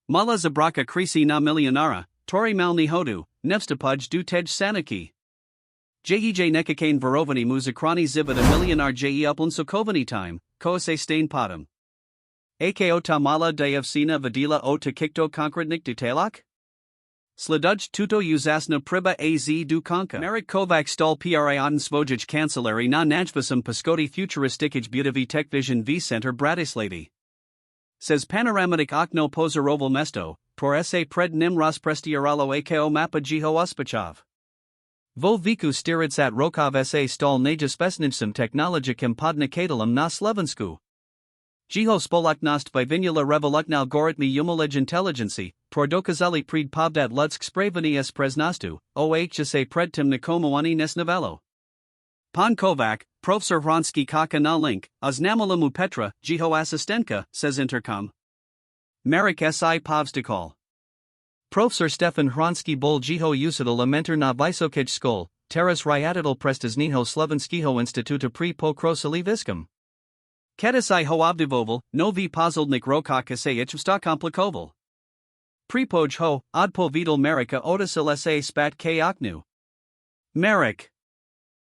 Malá Žobráčka Kričí na Milionára, Tori malni hodu, Nevstupuj du tej Sanitky. Jej nekakane verovani muzikrani zibada milionar je uplan sokovani time, ko se stain potom. Ako ta mala dayavsina vadila o ta kikto konkretnik detailak? Sleduj tuto uzasna priba az du konka. Merik Kovac stal prion svojij kancelari na najvasum paskoti futuristikij budovi tekvision v center Bratislavi. Says panoramatic okno pozaroval mesto, por se pred nim rozprestiaralo ako mapa jiho uspachov. Vo viku stiridsat rokov sa stal najespesnicum technologikim podnikatelum na Slovensku. Jiho spolaknost vyvinula revolutna algoritmi umilej inteligenci, prodokazali pred povdat ludsk spravani s preznostu, ohsa predtim nikomuani nesnavelo. Pan Kovac, Professor Hronsky Kaka na link, Oznamalamu Petra, Jiho Asistenka, says Intercom. Marek si Povstikal. Professor Stefan Hronsky bol Jiho usadal mentor na Vysokej skol, Teras Ryadidal Prestazniho Slovenskiho Instituta pri pokrosili viskum. Kedisai hoabdivoval, novi pozildnik rokaka se ichvsta komplikoval. Pripoj ho, odpovidal Marika odasil sa spat k oknu. Marek.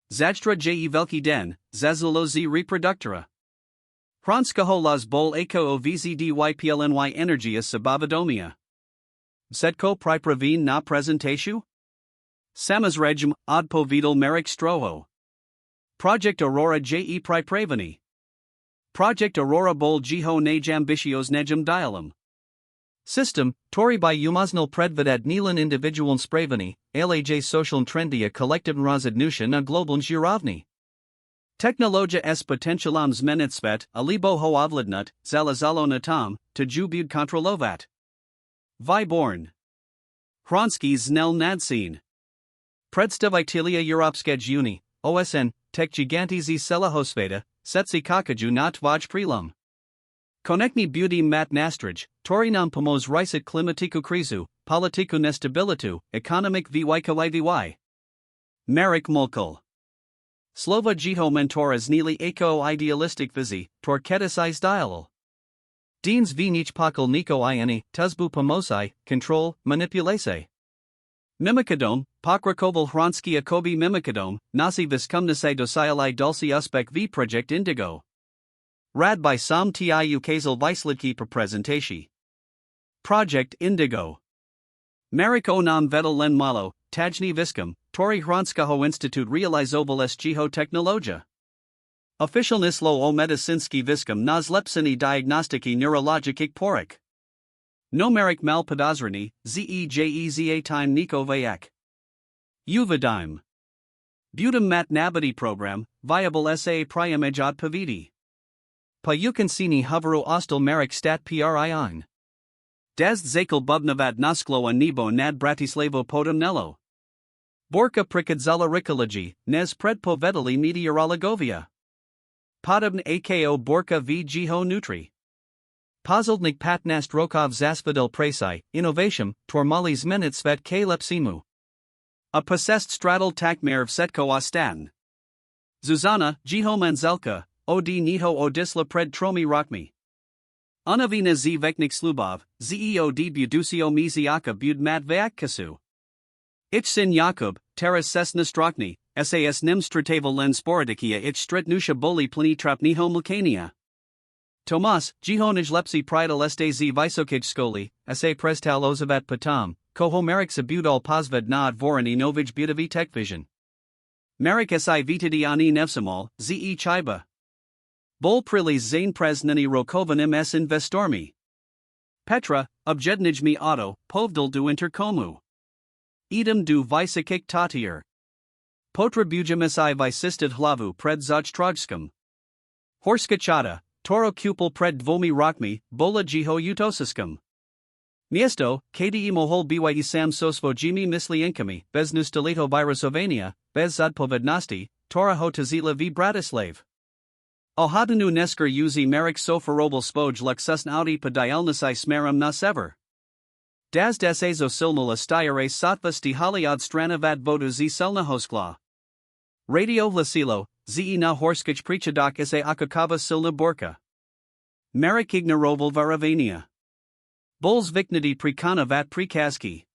Zajstra je veliki den, zazulo z reproduktora. Hronska holas bol ako o vzdyplny energia sabavadomia. Setko pripravin na prezentashu? Samazregum, odpovidal Marek Stroho. Project Aurora je pripravani. Project Aurora bol jiho najambitios nejum dialum. System, Tori by umaznal predvidat nilan individualn spravani, alaj social trendia kolektivn rozhodnusha na globaln jurovni. Technologia s potentialam zmenitsvet, alibo hoavlidnut, zalazalo natam, to bud kontrolovat. Vyborn. Hronsky znel nadsin. Predstavitilia Europskej uni, OSN, tech gigantizi selahosveda, setsi kakaju na tvaj prilum. Konekni beauty mat nastrij, Tori nam pomos risit klimatiku krizu, politiku nestabilitu, economic vy. Marek Mulkal. Slova jiho mentoras nili ako idealistic vizi, torketisais dialal. Deans vinich pakal niko iani, tuzbu pomosai, control, manipulase. Mimikadom, pokrakoval Hronsky akobi mimikadom, nasi viskumnase dosiali dulci uspek v project indigo. Rad by Sam tiu Kazel Vyslidki per presentashi. Project Indigo. Marek nam vedel len malo, tajni viskum, Tori Hronskaho Institute realizoval s jiho technologia. Officialnislo o medicinski viskum na zlepseni diagnostiki neurologikik porik. No Marek mal podozrani, zejeza time niko vayak. Uvidime. Budem mat nabadi program, viable sa priamejad pavidi. Payukansini hovero ostal Marek stat prion. Daz zakel bubnavat nasklo a nebo nad Bratislavo podem nello. Borka prikadzala rikology, nes predpovedali meteorologovia. Podobn ako borka v jiho nutri. Pozildnik patnast rokov zasvidel presai, innovation, tormali zmenit svet k lepsimu. A possessed straddle takmerv setko ostan. Zuzana, jiho manzelka, od niho odisla pred tromi rokmi. Unavina z veknik slubov, zeo d budusio miziaka bud mat vaak kasu. Ich sin Jakub, teras sesna strokni, sas nim strataval len sporadikia ich stretnusha boli plini trapniho mulkania. Tomas, jihonij lepsi pridal este z Vysokej skoli, sa prestal ozavat patam, koho Marek sabudal pozved nad vorani novij budovi tekvision. Marek si vitidiani nevsamal, ze chiba. Bol prilis zain preznani rokovanim s investormi. Petra, objednijmi auto, povdal du interkomu. Edom du Vysokik tatier. Potra bujam si vysistid hlavu pred zojtrojskum. Horska chata, toro kupal pred dvomi rokmi, bola jiho utosiskum. Miesto, kdi mohol byi sam sosvo jimi misli inkami, bez nustalito virusovania, bez zadpovednosti, tora hotazila v Bratislav. Ohadanu nesker uzi Marek sofarobal spoj luxusn audi padialnasai smerum na sever. Daz desezo silnula styare satva stihaliad stranavat vodu z selnahoskla. Radio Vlasilo, ze na horskich prichadak sa akakava silna borka. Marek ignaroval varavania. Bols viknadi prikana vat prikaski.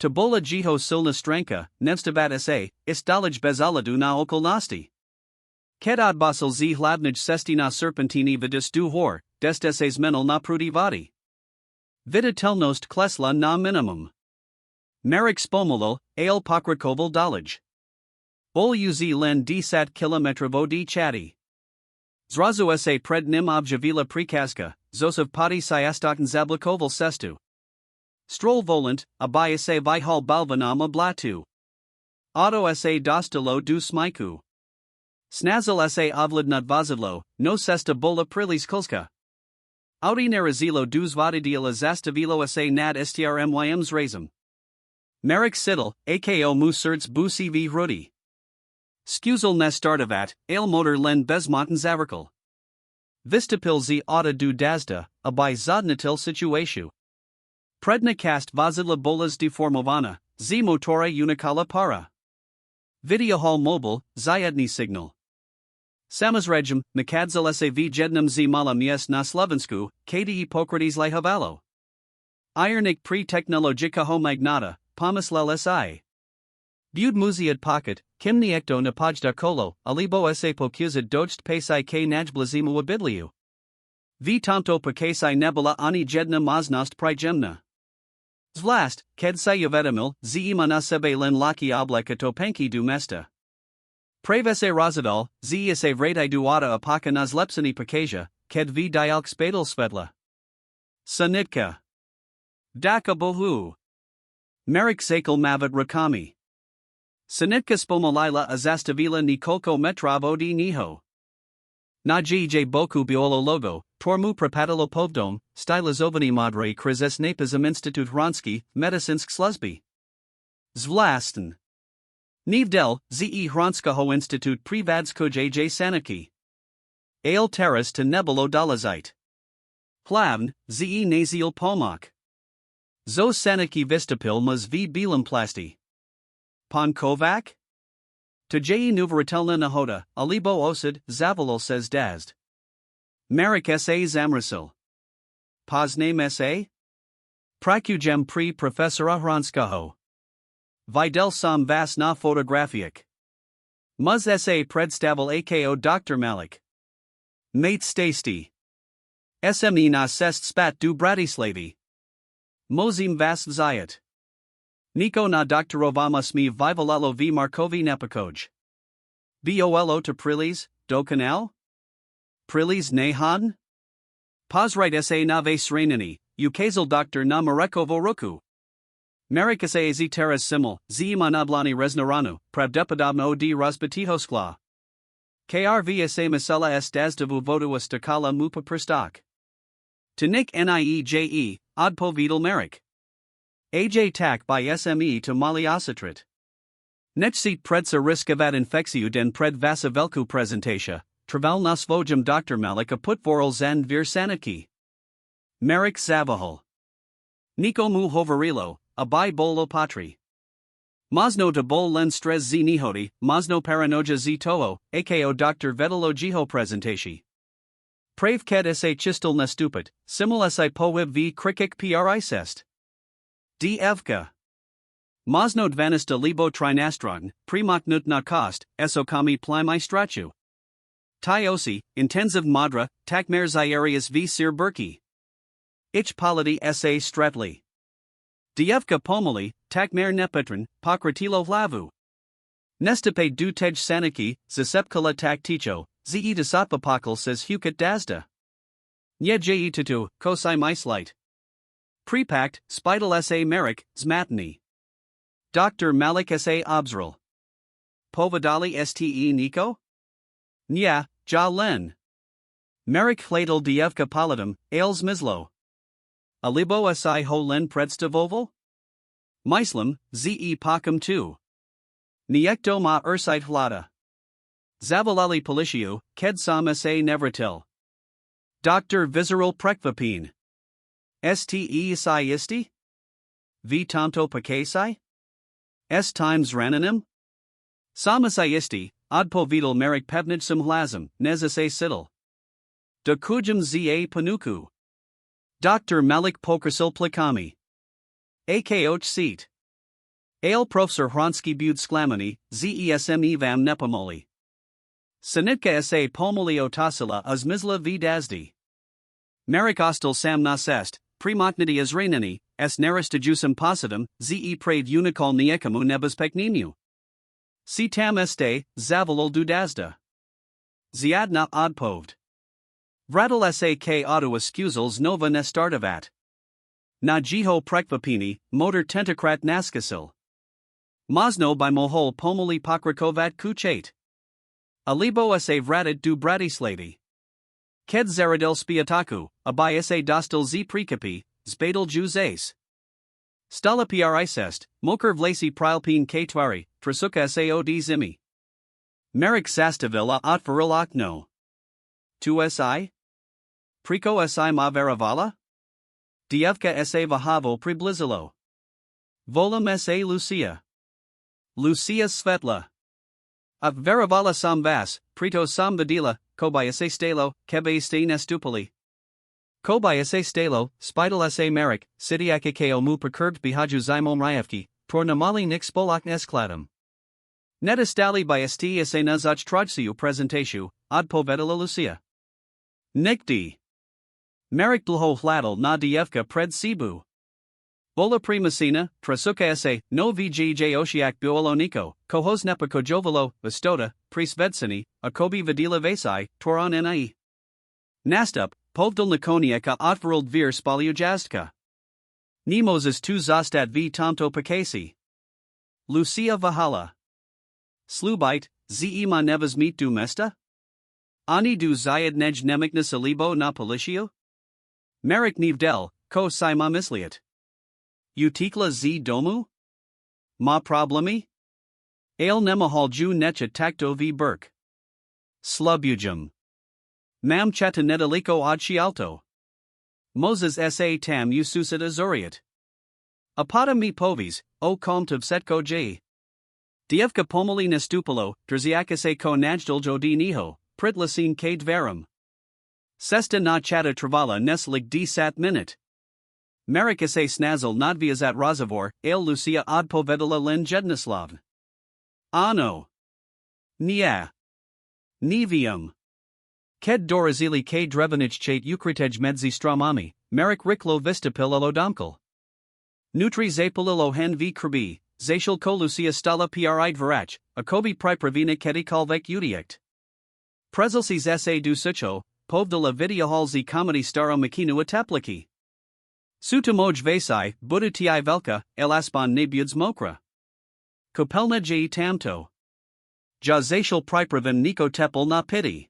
Tabola jiho silna stranka, nevstavat sa, istolij bezaladu na okolnosti. Kedad basel z hladnij sestina serpentini vidus du hor, desteses menal na prudivati. Vida telnost klesla na minimum. Merik spomolo, ale pokrakoval dolij. Bol uz len desat kilometrovo di chati. Zrazu sa pred nim objavila prikaska, zosov poti siastokan zablakoval sestu. Strol volant, abaya se vihal balvanama blatu. Auto sa dostalo du smaiku. Snazel sa ovlad nadvazidlo, no sesta bola prilis kulska. Audi narazilo dus vodidila zastavilo sa nad strmyms razum. Merik sidel, ako mu serts bu cv rudi. Skuzal nestartavat, ale motor len bezmonten zaverkel. Vistapil z auta du dazda, abai zodnatil situatio. Predna cast vazidla bolas deformovana, z motora unicala para. Video hall mobile, zayedni signal. Samazregim, nakadzal sav jednam z mala mies na Slovensku, kde pokrates lihavalo. Ironik pre technologika magnata, pomislel si. Bud muziad pocket, kimni ekto napajda kolo, alibo sa pokuzid dojst pesai k najblazimu abidliu. V tamto pakasai nebula ani jedna maznost prijemna. Zvlast, ked sayovetamil, zeimana sebe len laki obleka topenki du mesta. Prevese razadal, zese vredi duata apaka nazlepsani pakasia, ked v dialk spadal svedla. Sanitka. Daka bohu. Merik sakal mavat rakami. Sanitka spomalila azastavila nikolko metravo di niho. Na gij boku biolo logo, tormu prepatilo povdom, stylizovani madre krizes napizm institut hronski, medicinsk sluzby. Zvlasten. Nivdel, ze hronskaho institut privadsko jj Sanitky. Ale terras to nebulo dolazite. Plavn, ze naziel pomok. Zo Sanitky vistapil muz v bilamplasti. Pon Kovac? To je nuvaratelna nahoda, alibo osid, zavalol says dazd. Marik sa zamrasil. Pozname sa? Prakujem pri professora hronskaho. Videl sam vas na fotografiak. Muz sa predstavil ako Dr. Malik. Mate stasty. Sme na sest spat du Bratislavi. Mozim vas vzayat. Niko na doktorovama smi vivalalo v Markovi nepakoj. Bolo to Prilis, do canal? Prilis nehan? Pozrite sa na ve srenini, ukazal doktor na Marekovo roku. Marika sa z teras simul, zimanablani resnaranu, pravdepadobno d razbatihoskla. Krv sa masela s dazdavu vodu stakala mupa pristok. Tanik nieje, odpovidal Marik. Aj tak by sme to maliositrit. Nechsit predsa riskavat infeksiu den pred vasa velku presentatia, traval nas vojum Dr. Malik a putvoral zan vir Sanitky. Marik zavahol. Niko mu hovarilo, abai bolo patri. Mazno de bol len strez z nihodi, mazno paranoja z toho, ako Dr. Vedelo jiho presentashi. Prave ked sa chistel nestupit, simul si powib v krikik prisest. Dvka. Mazno dvanista libo trinastron, primaknut na kost, esokami plimai strachu. Tyosi, intensive madra, takmer zyarius v sir burki. Ich polity sa stratli. Dvka pomoli, takmer nepetron, pokratilo vlavu. Nestape du tej Sanitky, zasepkala tak ticho, ze desatpapakal says hukat dazda. Nye tutu, kosai mislight. Prepact, Spidal sa Merik, Zmatni. Dr. Malik sa Obzral. Povadali ste Niko? Nya, ja len. Merik Fladal Dvka Palatum, Ales Mislo. Alibo si ho len predstavoval? Mislam, ze pakam tu. Niekto ma ursite hlada. Zavalali Policiu, ked sam sa nevratil. Dr. Visceral Prekvapine. Ste isti? V tamto pakasai? S times rananim? Samasaisti, odpovidal Merik pevnij sim hlazim, nezase sidal. Da kujum za panuku. Dr. Malik Pokrasil Plikami. AKOch seat. Ale Professor Hronski Bud Sklamani, ZESM Vam Nepomoli. Sanitky sa Pomoli Otasila Uzmizla v Dazdi. Marik Ostel Sam Nasest, Primoknity Izrainani, S Neristajusum Positum, Ze Prave Unicol Niekamu Nebuspekninu. Si Tam Este, Zavalol Dudazda. Ziadna Odpoved. Vradal Sak Auto Excusals Nova Nestartavat. Na Jiho Prekvapini, Motor Tentakrat Naskasil. Mosno by Mohol Pomoli Pokrakovat Kuchate. Alibo sa Vradit du Bratislady. Ked Zaradil Spiataku, Abai sa Dostal Z Prikapi, Spadal Juzes. Stala Prisest, Moker Vlasi Prilpin K-Tvari, Trasuka Sao D Zimi. Merik Sastavilla Otfaril Okno. Tu Si? Priko Si Maveravala? Dievka sa Vahavo Priblizilo. Volam sa Lucia. Lucia Svetla. Of Veravala Sam Vas, Prito Sam Vadila, Kobaya sa Stalo, Kebe Ste Nestupoli. Kobaya sa Stalo, Spidal sa Merik, Sidiaka Ko mu Percurbed Bihaju Zimom Ryevki, Tornamali Nix Spolak Neskladum. Netastali by St sa Nazach Trojsiu Presentatio, Od Povedala Lucia. Nikdi. Merik Blho Hladal na Dievka Pred Sibu. Bola Primasina, Trasuka sa, no VGJ Oshiak Buoloniko, Kohos Nepa Kojovalo, Vestota, Prisvedsani, Akobi Vadila Vasai, Toron Nai. Nastup, Povdal Nakoniaka Otvarald Vir Spaliujastka. Nemoses tu Zostat v Tomto Pakasi. Lucia Vahala. Slubite, Zema Nevas Meet du Mesta? Ani du Zayad Nej Nemiknas Alibo na Politio? Merik Nivdel, Ko Sima Misliat. Utikla Z Domu? Ma Problemi? Ale Nemahal Ju Necha Takto v Burk. Slubujum. Mam Chatanetaliko Odshialto. Moses sa Tam Ususat Azuriat. Apata mi Povis, O Komtov Setko J. Dievka Pomoli Nestupolo, Drziaka Ko Najdal Jodi Niho, Pritlasin K Dverum. Sesta na Chata Travala Neslig D Sat Minute. Merik sa Snazel Nadviazat Razavor, Ale Lucia Od Povedala Len Jednislav. Ano. Nia. Nivium. Ked Dorazili K Drevanich Chate Ukritej Medzi Stramami, Merik Riklo Vistapil Domkal. Nutri Zapalilo Hen V Krbi, Zashil Ko Lucia Stala Pride Varach, Akobi Pripravina Kedi Kalvek Udiect. Prezelsis sa du Sucho, Povdala Videohal Z Comedy Staro Makinu Atapliki. Sutamoj Vasai, Buddha Ti Velka, Elaspan Nebuds Mokra. Kopelna J Tamto. Jazashil Pripravan Niko Tepel na Piti.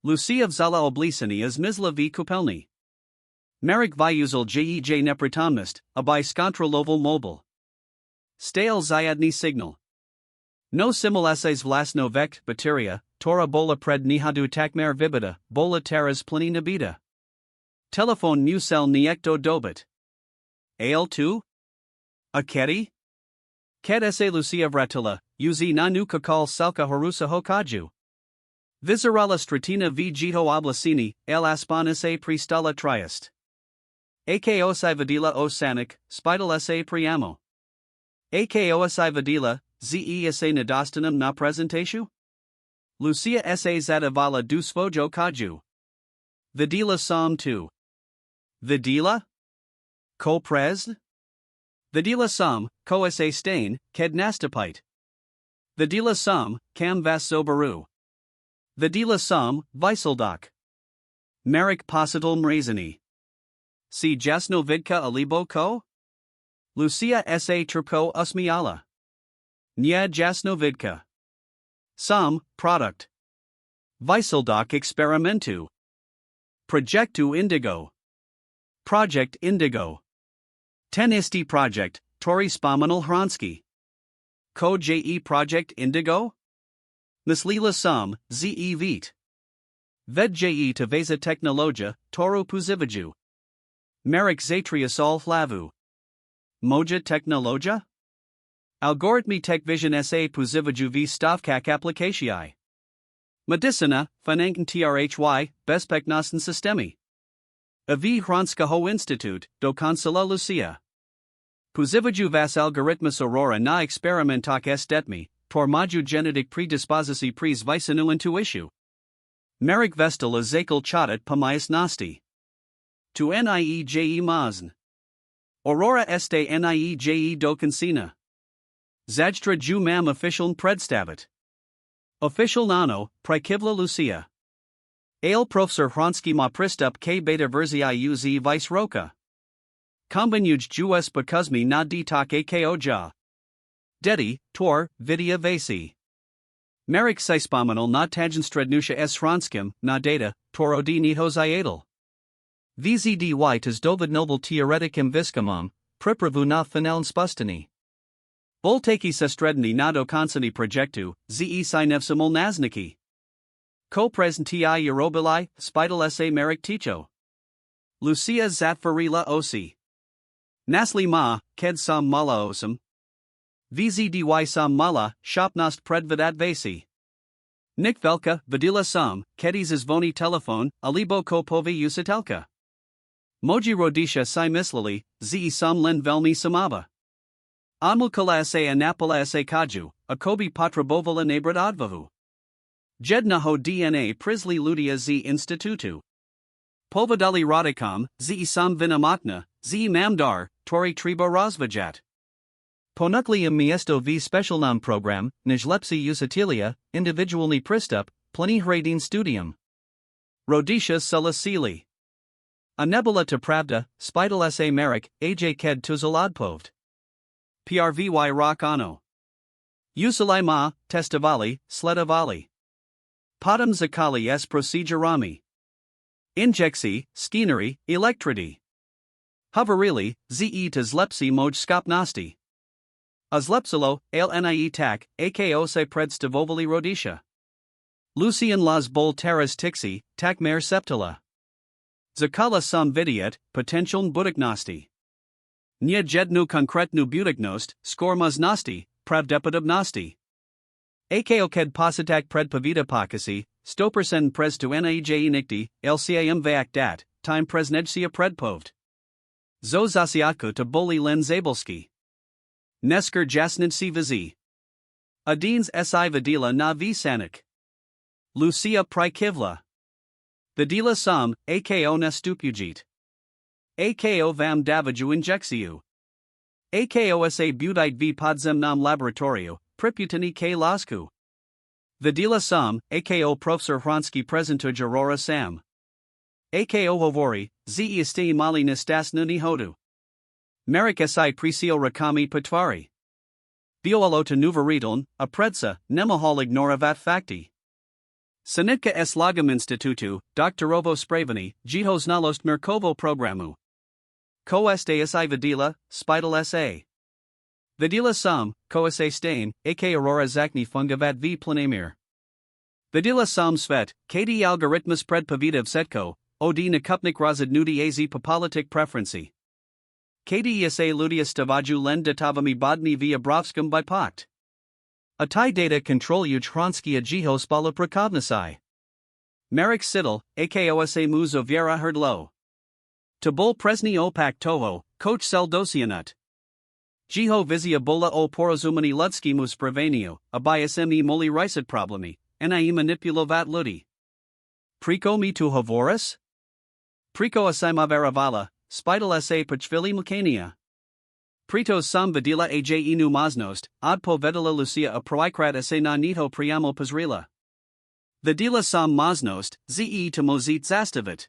Lucia Vzala Oblisani as Mizla v Kopelni. Merik Vyuzal Jej Nepritomnist, Abai Skontroloval Mobile. Stale Zayadni Signal. No simul essays Vlasno Vekt, Bacteria, Tora Bola Pred Nihadu Takmer Vibida, Bola Teras Plini Nabida. Telephone Musel Niekto Dobit. Ale 2? Aketi? Ked sa Lucia Vratila, Uzi Nanu Kakal Salka Harusa Hokaju. Viscerala Stratina v Jito Oblasini, El Aspan sa Pristala Triast. Ako si Vadila o Sanik, Spidal sa Priamo. Ako si Vadila, Ze sa Nadastanum na Presentatio? Lucia sa Zadavala du Svojo Kaju. Vidila Psalm 2. Vidila? Ko Prez? Vidila Psalm, Ko sa Stain, Ked Nastapite. Vidila Psalm, Kam Vas Sobaru. Vidila Psalm, Viseldak. Merik Posital Mrazini. Si Jasno Vidka Alibo Ko? Lucia sa Trpko Usmiala. Nya Jasno Vidka. Psalm, Product. Viseldak Experimentu. Projectu Indigo. Project Indigo. Tenisti Project, Tori Spamanal Hronski. Ko Je Project Indigo? Mislila Sam, Ze Vit. Ved Je Taveza Technologia, Toru Puzivaju. Merik Zatriasol Flavu. Moja Technologia? Algorithmi Techvision sa Puzivaju v Stavkak Applicatii. Medicina, Finanken Trhy, Bespeknosten Systemi. Avi Hranskaho Institute, do Kansala Lucia. Pozivaju vas algoritmus aurora na experimentak estetmi, tormaju genetic predisposici pris visanu intuitu. Merik vestal zakal chatat pamias nasti. Tu nieje mazn. Aurora este nieje do kansina. Zajtra ju mam official predstavit. Official nano, prikivla Lucia. Ale professor Hranski ma pristup k beta verzii uz vice roka. Kombinuj jues bakuzmi na ditak ako ja. Dedi, tor, vidia vasi. Merik sispominal na tagenstrednusha s Hranskim, na data, torodi nihos iadal. Vzdy tis dovid noble teoreticum viscamum, pripravu na fineln spustani. Voltaki sestredni na do consoni projectu, ze sinevsimul nazniki. Ko presenti eurobili, spital sa merik ticho. Lucia zatfarila osi. Nasli ma, ked sam mala osam. Vzdy sam mala, shopnost predvidat vasi. Nik velka, vidila sam, kedis zvoni telefon, alibo ko povi usatelka. Moji rodisha si mislili, ze sam len velmi samava. Amulkala sa anapala sa kaju, akobi patrabovala nabrat advavu. Jednaho DNA prisli ludia z institutu. Povadali radikam, z sam vinamakna, z mamdar, tori triba razvajat. Ponuklium miesto v specialnam program, nijlepsi usatilia, individualni pristup, pleni hradin studium. Rodisha salasili. A nebula to pravda, spital sa merik, aj ked tuzaladpovd. Prvy rock ano. Usalai ma, testivali, sledavali. Potom zakali s procedurami. Injecsi, skineri, electridi. Hoverili, ze to zlepsi moj skopnosti. A zlepsilo, ale tak, ako se predstavovali rodisha. Lucian las bol teras tixi, tak mer septila. Zakala sam vidiet, potentialn budiknosti. Nia jednu konkretnu budiknost, skormaznosti, pravdepodobnosti. Ako ked positak predpavita pakasi, stopersen pres tu nije nikti, lcam vac dat, time presnedsia predpovd. Zo zasiatko to boli len zabelski. Nesker jasnidsi vizi. Adins si vidila na visanik. Lucia prikivla. Vidila sam, ako nestupujit. Ako vam davaju injeksiu. Ako sa budite v podzemnom laboratoriu, priputani k lasku. Vidila sam, ako professor Hranski prezentuj aurora sam. Ako hovori, ze isti mali nestasnuni hodu. Merik si prisio rakami patvari. Violalo to nuvaritln, a predsa, nemahal ignoravat facti. Sanitky s lagam institutu, doktorovo spraveni, jihos nalost merkovo programu. Ko este si vidila, spital sa. Vidila sam, ko sa stain, ak aurora zakni fungavat v planamir. Vidila sam svet, kd algoritmus predpavitav setko, od nakupnik razadnudi az popolitik preferenci. Kd sa ludia stavaju len datavami bodni v abrovskum by pakt. A tai data kontroluj Hranskia jiho spala prakovnasai. Merik sidel, ako sa muzo viera herdlo. Tabol presni opak toho, coach sel dosianut. Jiho vizia bola o porozumani ludskimu spravenio, abayasemi moli risat problemi, ni manipulovat ludi. Priko mi tu hovoris? Priko asimaveravala, spital sa pachvili mukania. Pritos sam vidila aj inu maznost, odpo vedela Lucia a proikrat sa na nito priamo pazrila. Vidila sam maznost, ze to mozit zastavit.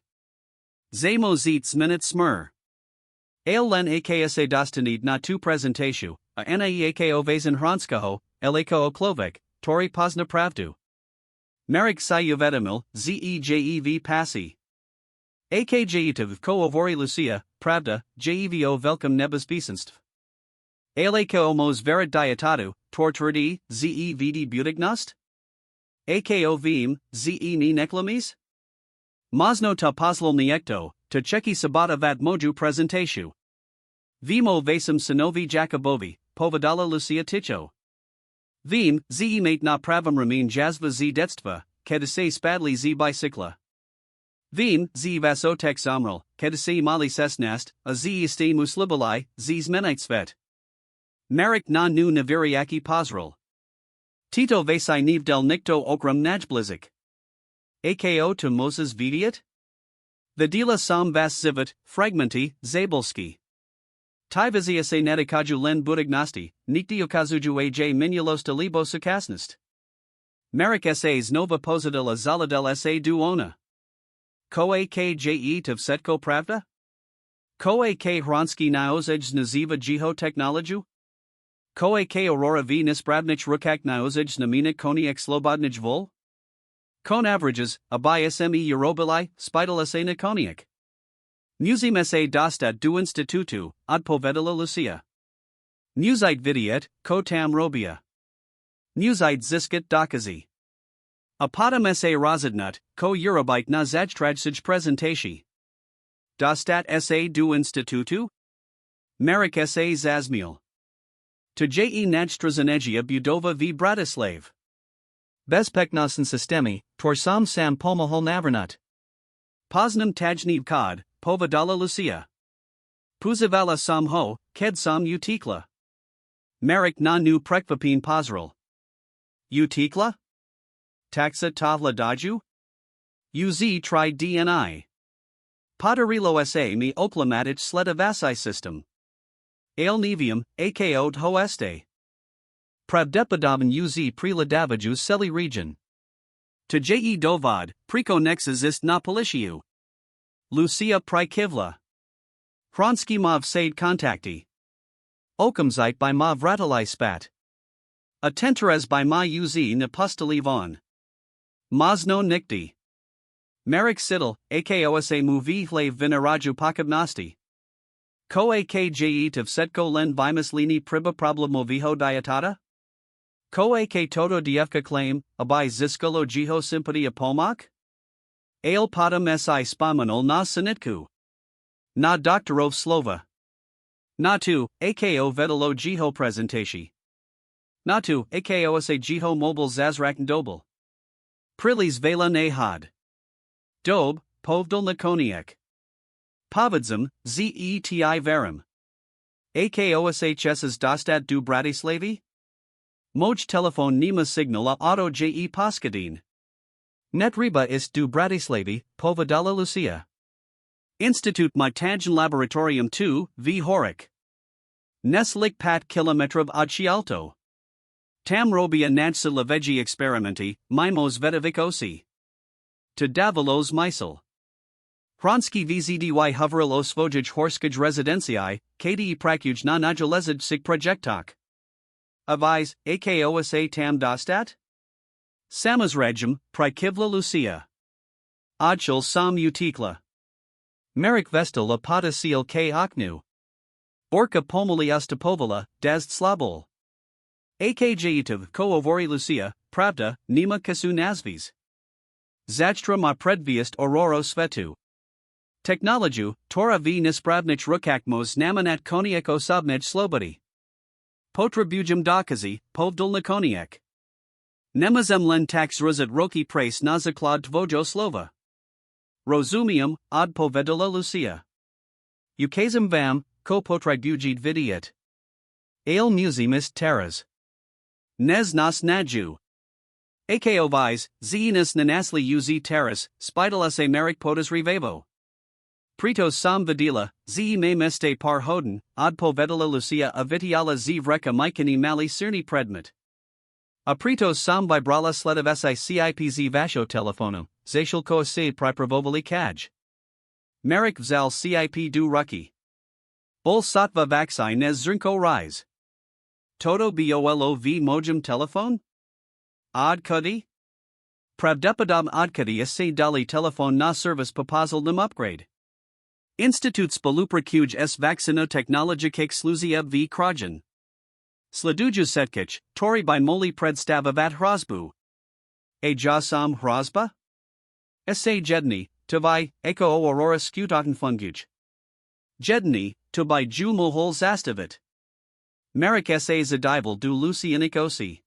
Ze mozit minut smr. Ale len aksa dostanid na tu prezentashu, a ako vazen Hranskaho, lako oklovek, tori pozna pravdu. Merik sayuvetamil, zejev pasi. Akjetiv ko ovori Lucia, pravda, jevo velkom nebezpisenstv. Aleko omos verit dietatu, torturdi, zevd budignost? Ako vim, ze ni neklamis? Mazno ta poslol niekto, to cheki sabata vat moju prezentashu. Vimo vasem synovi Jacobovi, povedala Lucia ticho. Vim, ze mate na pravam ramin jazva z detstva, kedase spadli z bicykla. Vim, z vasotek zamral, kedisi mali sesnast, a z isti muslibalai, z's menitsvet. Marek na nu naviriaki pozral. Tito vasai del nikto okram najblizik. Ako to Moses vidiat? Vidila sam vas zivit, fragmenti, zabelski. Tivizia se nedikaju len budignosti, nikti okazuju aj minulos de libo sakasnist. Marek s nova pozadila zaladel sa duona. Ko akje tiv setko pravda? Ko ak hranski naozej naziva jiho technologiu? Ko ak aurora v nispravnich rukak naozej namina koniek slobodnij vol? Kon averages, abai sme eurobilai, spidal sa na koniek. Musim sa dostat du institutu, odpovedala Lucia. Musite vidiet, ko tam robia. Musite zisket dokazi. Apadam sa razadnut, ko eurobite na zajtrajsij presentaci. Dostat sa du institutu? Marek sa zazmiel. To je najstrazanegia budova v Bratislav. Bezpeknosen sistemi, torsam sam pomahol navernut. Poznam tajniv kod, povedala Lucia. Puzavala sam ho, ked sam utikla. Marek na nu prekvapin pozral. Utikla? Taxa tavla daju? Uz tri dni. Podarilo sa mi oklamatic sledavasai system. Ale nevium, ako hoeste. Pravdepodobin uz priladavaju seli region. To je dovod, priko nexizist na politiu. Lucia prikivla. Hronski mov sade kontakti. Okamzite by ma vratalai spat. Atentares by ma uz napustali von. Mazno nikti. Marek sidel, akosa muvi hlav vinaraju pakabnosti. Ko akje tiv setko len vimaslini priba problemoviho diatada? Ko ak toto dievka claim, abai ziskalo jiho sympati apomak? Ale padam si spamanol na sanitku. Na doktorov slova. Na tu, ako vedalo jiho presentaci. Na tu, ako sa jiho mobile zazrak dobel. Prilis vela nehad. Dob, povdal na koniek. Povidzam, zeti verum. AKOSHS's dostat du Bratislavi? Moj telefon nima signala auto je poskadin. Netriba ist du Bratislavi, povedala Lucia. Institut Mitagen Laboratorium 2, v Horik. Neslik pat kilometrov odchialto. Tam robia nadsa lavegi experimenti, mimos vedavikosi. To davalos misel. Hronski vzdy hoveril osvojij horskij rezidencii, kdi prakuj na najalezij sig projektok. Avis, akosa tam dostat? Samazrajum, prikivla Lucia. Odchil sam utikla. Merik vestal apata seal k oknu. Orka pomoli ostapovala, dazd slabol. Akjitiv ko ovori Lucia, pravda, nima kasu nazvis. Zachtra ma predviest ororo svetu. Technologiu, tora v nispravnich rukakmos namanat koniek osobnej slobody. Potrabujum dokazi, povdal na koniek. Nemazem len tax rozet roki prace na zaklad tvojo slova. Rozumium, od povedala Lucia. Ukazem vam, ko potribujid vidiet. Ale musimist teras. Nez nas naju. Ako vis, zeenis nanasli uz teras, spidalas a merik potas rivevo. Pritos sam vidila, ze me meste par hoden, od povedala Lucia avitiala z vreka mikani mali cerni predmet. Apritos sam vibrala sledavasi cipz vasho telefonum, zashil ko se pripravovali kaj. Merik vzal cip du ruki. Bol satva vaxi nez zrnko rise. Toto bolo v mojum telefon? Od kudi? Pravdepodobn od kudi se dali telefon na service popozal nam upgrade. Institut spolupracuj s vaccino technologikik sluzia v krajan. Sleduju setkich, tori by moli predstavavat hrozbu. A jasam hrozba? Sa jedni, to by, eko aurora skutaten funguj. Jedni, to by ju mohol zastavit. Merik sa zadival du lucianikosi.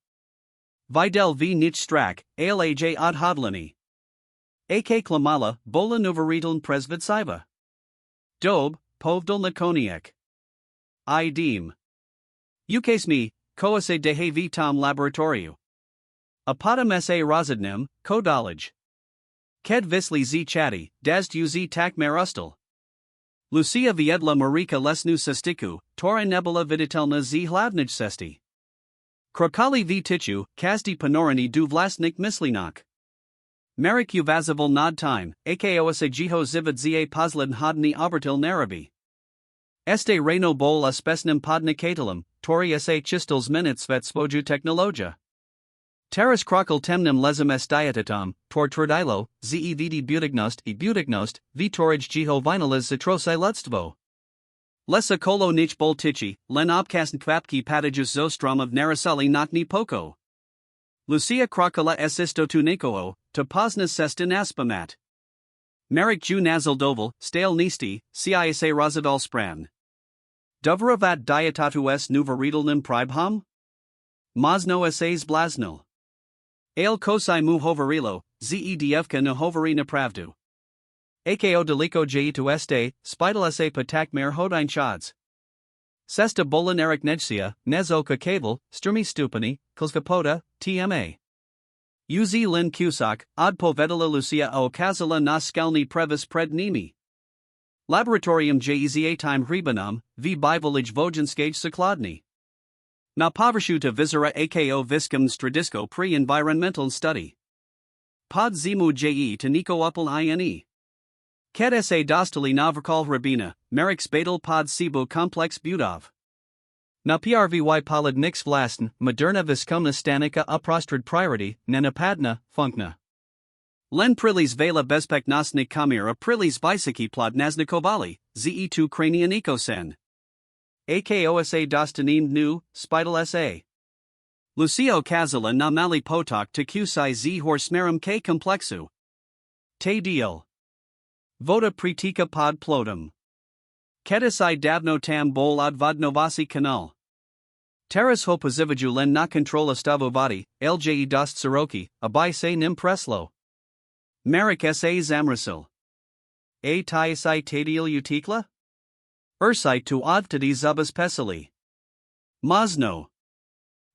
Videl v nich strak, alaj od hodlani. ak klamala, bola novarital presvitsiva. Dob, povdal na koniec. I deem. Ukase me, koase dehe vitam laboratoriu. Apadam sa rozidnem, kodolage. Ked visli z chatty, dazd uz tak merustal. Lucia viedla Marika lesnu sestiku, tora nebula viditelna z hlavnij sesti. Krokali v tichu, kazdi panorani du vlasnik mislinak. Merik uvazival nod time, akosa jiho zivad za pozlin hodni obertil narabi. Este reno bol a spesnim podnicatelum, tori sa chistals minutes vet spoju technologia. Teras krokal temnem lesum dietatum, tor trodilo, ze vidi butignost, vitorij jiho vinalis zitrosai lutstvo. Lesa kolo nich bol tichi, len obkasn kvapki patajus zostrom of narasali nokni poko. Lucia krokala esistotu nikoo, to posnas sestin aspamat. Merik ju nazal doval, stale nisti, cisa rozadal spran. Dovravat dietatu s nuvaridalnim pribham? Mosno sas blasnil. Ale kosai mu hovarilo, zedfka no hovari napravdu. Ako deliko jeitu este, spidal sa patak mer hodine chads. Sesta bolan erik nejsia, nezoka kavel, sturmi stupani, klskapota, tma. Uz lin kusak, od povedala Lucia o kazala nas skalni previs pred nimi. Laboratorium jeza time hribanum, v bivolage vojanskage sakladni. Na povershuta visera ako viscum stradisco pre-environmental study. Pod zimu je to niko upal ine. Ked sa dostali navrkal rabina, merik spadal pod sibo complex budov. Na prvy polid nix vlasten, moderna viscumna stanica uprostrad priority, nenapadna, funkna. Len prilis vela bezpek nasnik kamir a prilis visiki plod naznakovali, ze2 cranianico sen. Akosa dostanim nu, spidal sa. Lucio kazala na mali potok to qsi z horsmerum k complexu. Te deal. Voda pritika pod plodum. Kedisai davno tam bol od vodnovasi kanal. Teras ho pozivaju len na controla stavovati, lje dost siroki, abai se nim preslo. Merik sa zamrasil. A tiasai tadiel utikla? Ursite tu odtadi zubas pesili. Mosno.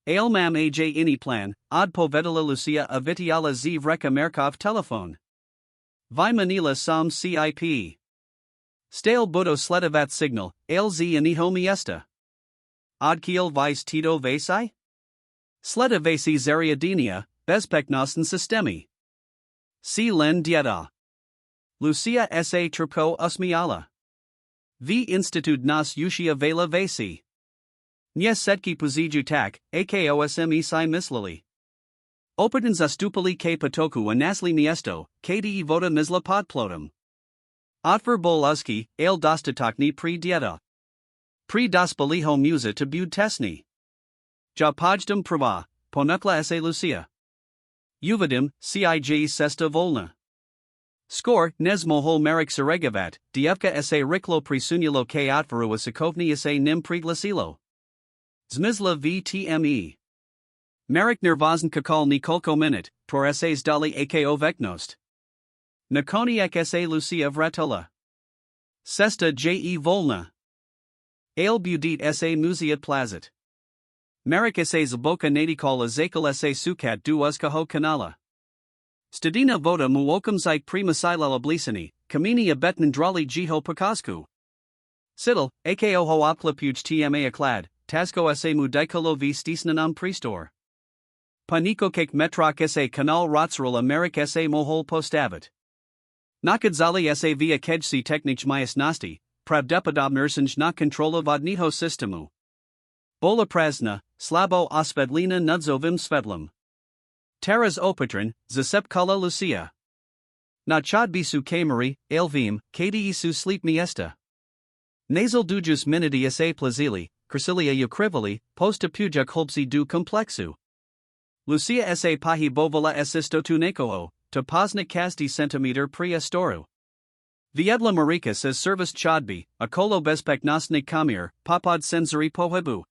Ailmam aj ini plan, od povedala Lucia a vitiala z vreka merkov telefon. Vi manila som cip. Stale budo sledavat signal, alz aniho miesta. Odkiel vis tito vasai? Sleda vasi zariadenia, bezpeknosen sistemi. Si len dieta. Lucia sa tripko usmiala. V institut nas ushia vela vasi. Nye setki poziju tak, akosm isai mislili. Opiten zastupali k patoku anasli miesto, kde voda misla podplotum. Otver boluzki, ale dostatokni pre dieta. Pre dospaliho musa to bud tesni. Ja pojdum prava, ponukla sa Lucia. Uvadim, cij sesta volna. Skor, nesmohol merik seregavat, dievka sa riklo prisunulo k otveru sakovni sa nim preglasilo. Zmizla vtme. Merik nervozn kakal nikolko minut, tor sas dali ako veknost. Nakoniek sa Lucia vratola. Sesta je volna. Ale budit sa muziat plazit. Merik sa zboka nadikola zakal sa sukat du uzkaho kanala. Stadina voda muokam zik prima silala blisani, kamini abetnan drali jiho pakasku. Sidal, ako ho oplapuj tma aklad, tasko sa mu dikolo v stisnanam prestor. Paniko kek metrok sa kanal rotsrala merik sa mohol postavit. Nakadzali sa via kedsi technich myas nasti, pravdepodobnersenj na kontrola vodniho sistemu. Bola prazna, slabo osvedlina nudzovim svedlum. Teras opatrin, zasepkala Lucia. Na chodbisu kameri, alvim, kdeisu sleep miesta. Nasal dujus minidi sa plazili, crasilia ukrivali, posta puja kolpsi du complexu. Lucia sa pahi bovala assistotu nekoo, to posnik kasti centimeter preestoru. Viedla Marika says service chodbi, akolo bezpek nosnik kamir, popod sensori pohebu.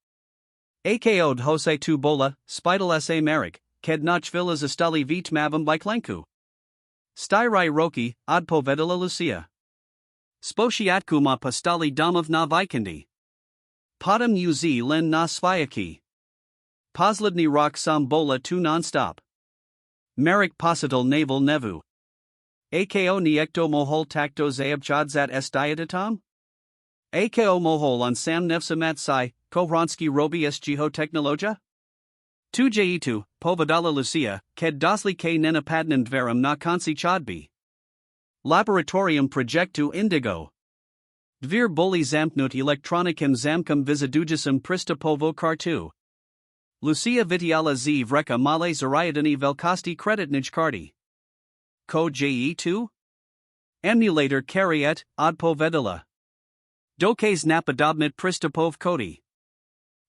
Akod hose tu bola, spidal sa merik, ked noch villas astali vit mavum biklenku. Styrai roki, odpovedala Lucia. Spošiatku ma postali domovna vikindi. Potom uz len na svayaki. Posledny rok sam bola tu non-stop. Marek posital naval nevu. Ako niekto mohol takto zaobchádzať s dietetom? Ako mohol on sam nevšimať si, kohronsky robí sgho technologia? Tu povedala Lucia, keď dosli k nenapadným dverom na konci chodby. Laboratorium projektu Indigo. Dvір boli zamknut elektronikim zamkom vizadujisem pristupovo kartu. Lucia vidiala z vreka male zariadani velkosti kreditnij karty. Ko je2? Emulator kariet, odpovedala. Dokaz napadobnit pristupov kodi.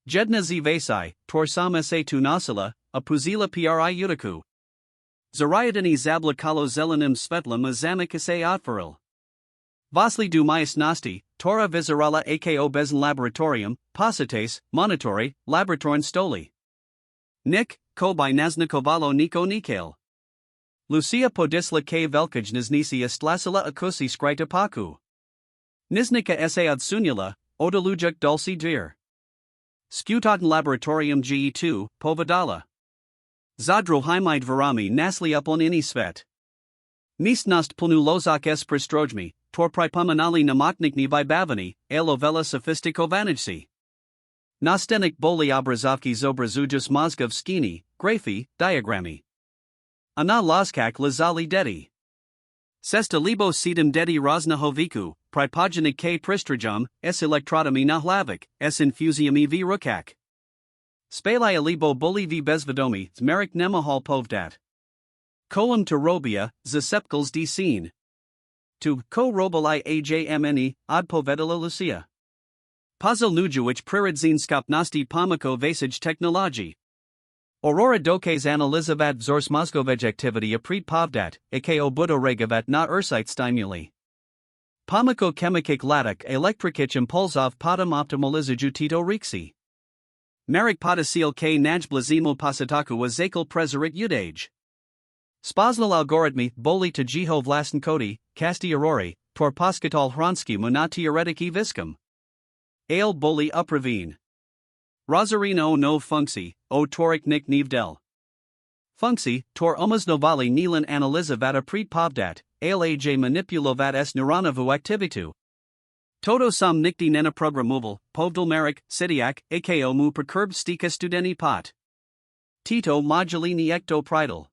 Jedna z vasai, torsam sa tunasila, apuzila pri utiku. Zariadani zablakalo zelenim svetlem zamik sa otvoril. Vasli du nosti, tora vizarala ako bezn laboratorium, posites, monitori, laboratorin stoli. Nik, ko by naznakovalo niko nikal. Lucia podisla k velkaj niznisia stlasila akusi skrita paku. Niznika sa odsunila, odalujak dulci dvir. Skutotan laboratorium ge2, povedala. Zadro himide varami nasli upon ini svet. Místnost plnu lozak s pristrojmi, tor pripominali namotnikni vybavani, elovela sofistikovanijsi. Nastenik boli obrazovki zobrazujus mozgov skini, graphy, diagrammi. Ana lozkak lazali dedi. Sesta libo sedem dedi roznahoviku, pripogenik k pristrojum, s elektrotomi na hlavik, s infusiumi v rukak. Spalaya libo boli v bezvedomi, zmerik nemahal povdat. Koum to robia, zasepkals d scene. Tu ko robali ajmni, odpovedala Lucia. Puzzle nujuich priridzin skopnosti pomako vasage technology. Aurora dokaz analizavat vzors mozgovej activity aprit povdat, ako budoregavat na ursite stimuli. Pomako chemikik latak elektrikich impulsov potom optimalizaju tito riksi. Marek potasil k najblazimo pasataku a zakal prezerit udage. Spoznal algoritmi boli to jiho vlasten kodi, kasti aurori, tor poskatal hronski na teoretiki viskum. Ale boli upravin. Rosarino no funksi, o torik nik nivdel. Funksi, tor umaznovali nilan analizavat aprit povdat, alaj manipulovat s neuronovu activitu. Todo sam nikti nena programoval, povdal Marek, sidiak, ako mu perkurb stika studeni pot. Tito modulini ekto pridal.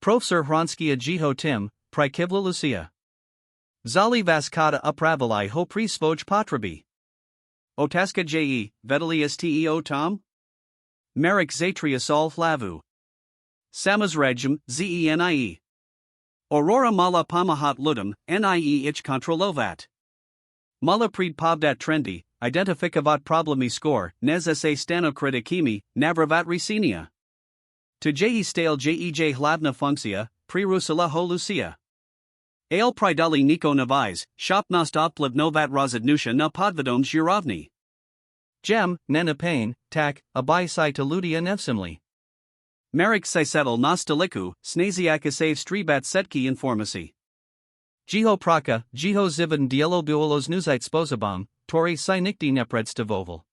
Profesor Hronskia jiho tim, prikivla Lucia. Zali vaskata upravali ho pri svoj potrabi. Otaska je, vedeli steo tom? Marek zatrius all flavu. Samazregum, zenie. Aurora mala pamahat ludum, nie ich kontrolovat. Mala pred povdat trendy, identifikavat problemi score, nez sa stanokritikimi, navravat resinia. To je stale jej hlavna funkcija, prirusila ho Lucia. Ale pridali niko naviz, shopnost oplivnovat rozadnusha na podvedom zhirovni. Jem, nena pain, tak, abisai to ludia nevsimli. Marek sisetel nostaliku, snaziaka save stribat setki informasi. Jiho praka, jiho zivan dielo buolos nuzite spozabam, tori sinikti nepredstavoval.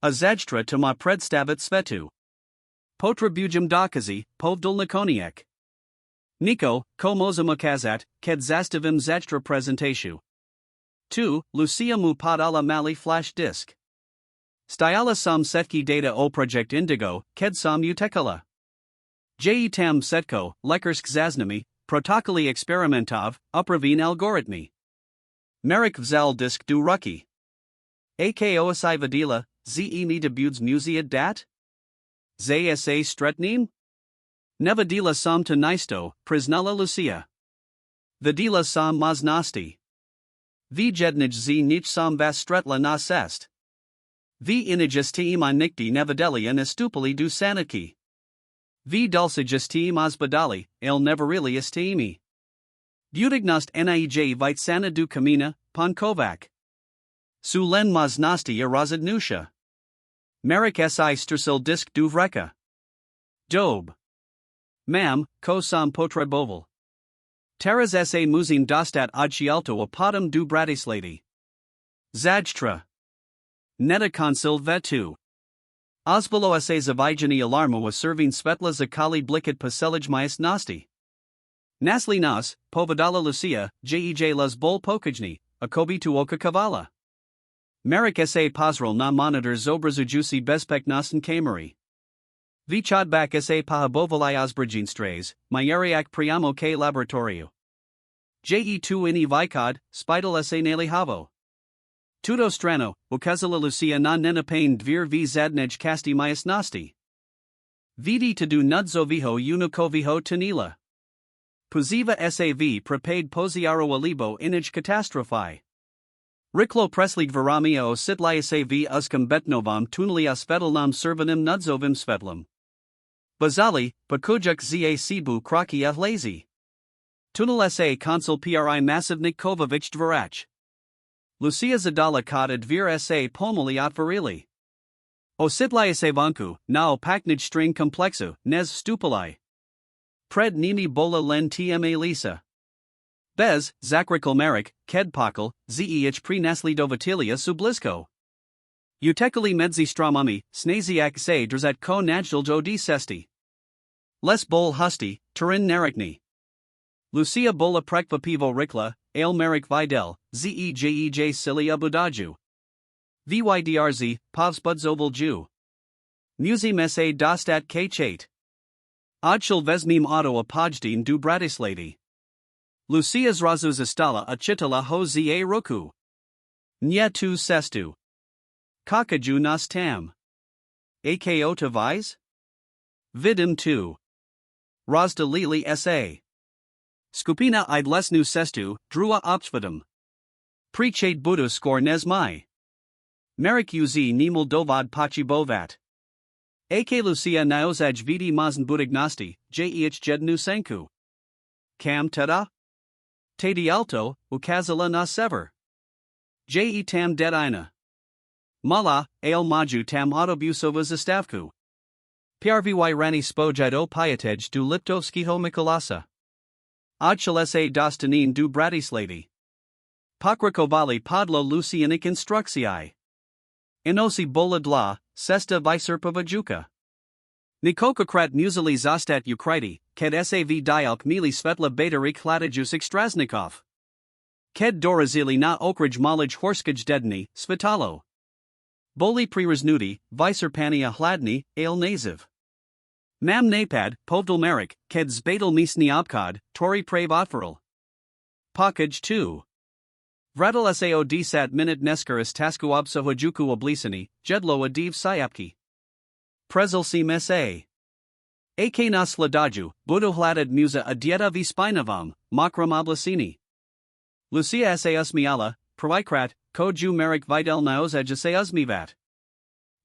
A zajtra to ma predstavit svetu. Potra bujum dokazi, povdal nakoniek. Niko, ko mozamakazat, ked zastavim zajtra presentatio. 2. Lucia mu podala mali flash disk. Styala sam setki data o project indigo, ked sam utekala. Je tam setko, lekarsk zaznami, protokoli eksperimentov, upravin algoritmi. Marek vzal disk du ruki. Ako asai vadila, ze mi debuts muziad dat? Zsa stretnim? Nevadila sam to nisto, priznala Lucia. Vidila sam maznosti. V jednij z nich sam vas stretla na sest. V inijistim I nikti nevadeli and estupali du sanitky. V dulcijistim ozbadali, il neverili estimi. Budignost nij vite sana du kamina, ponkovac. Su len maznosti rozadnusha. Marek si strsil disk du vreka. Dob. Mam, ko sam potreboval. Teraz sa muzin dostat odchialto a potom du bratislady. Zajtra. Neta konsil vetu. Ozbolo sa zavijani alarmo a serving svetla zakali blikat paselij myas nosti. Nasli nas, povedala Lucia, jej las bol pokajni, akobi tu oka kavala. Merrick sa pozrel na monitor zobrazujusi bezpek nasen kameri. Vichadbak sa pahabovalai ozbrajinstrays, mayariak priamo k laboratorio. Je tu ini vikod, spidal sa nalihavo. Tudo strano, ukazala Lucia na nenapane dvir v zadnej kasti myas nosti. Vidi tadu nudzoviho unukoviho tanila. Poziva sav prepaid poziaro alibo inij catastrophi. Riklo preslid varamia o sitlia sav uskam betnovam tunlia svetelnam servanim nudzovim svetlam. Bazali, pakujak za sibu krakia lazy. Tunel sa consul pri massivnik kovavich dvarach. Lucia zadala kod dvir sa pomoli otvarili. O sitlia savanku, na opaknij string complexu, nez stupali. Pred nimi bola len tma lisa. Bez, zakrikal merik, kedpokal, zeh pri naslidovatilia sublisko. Utekali medzi stramami, snaziak se drzat ko najdiljo di sesti. Les bol husti, turin narikni. Lucia bola prekvapivo rikla, ale merik videl, zej silia budaju. Vydrz, povsbudzoval ju. Musim sa dostat k chate. Odshil vezmim auto a pojdin du bratislady. Lucia zrazu zastala a chitala ho za roku. Nya tu sestu. Kakaju nas tam. Ako tavise? Vidim tu. Razda lili sa. Skupina id lesnu sestu, drua opsvidum. Prechade budu skor nesmai. Merik uz nimul dovad pachi bovat. Ak Lucia naozaj vidi mazn budignosti, jeh jednu senku. Kam teda? Tadi alto, ukazala na sever. Je tam dedina. Malá, ale maju tam autobusova zastavku. Prvy rani spojado payatej du Liptovskiho Mikolasa. Odshil dostanin du bratislady. Pokrakovali podlo Lucianic instructii. Inosi bola dla, sesta viserpova juka. Nikokokrat musili zostat ukriti, ked sav dialk mili svetla betarik hladajusik straznikov. Ked dorazili na okraj malaj horskaj dedni, svetalo. Boli priraznuti, viserpania hladni, ale naziv. Mam napad, povdal merik, ked zbatal misni obkod, tori prave otferal. Pakaj 2. Vratal sao dsat minute neskaris tasku obsohojuku oblisani, jedlo adiv syapki. Prezelsim sa. Ak nas sladaju, budu hladad muza a dieta v spinavam, makram oblisini. Lucia sa usmiala, proikrat, koju merik videl naozaj sa usmivat.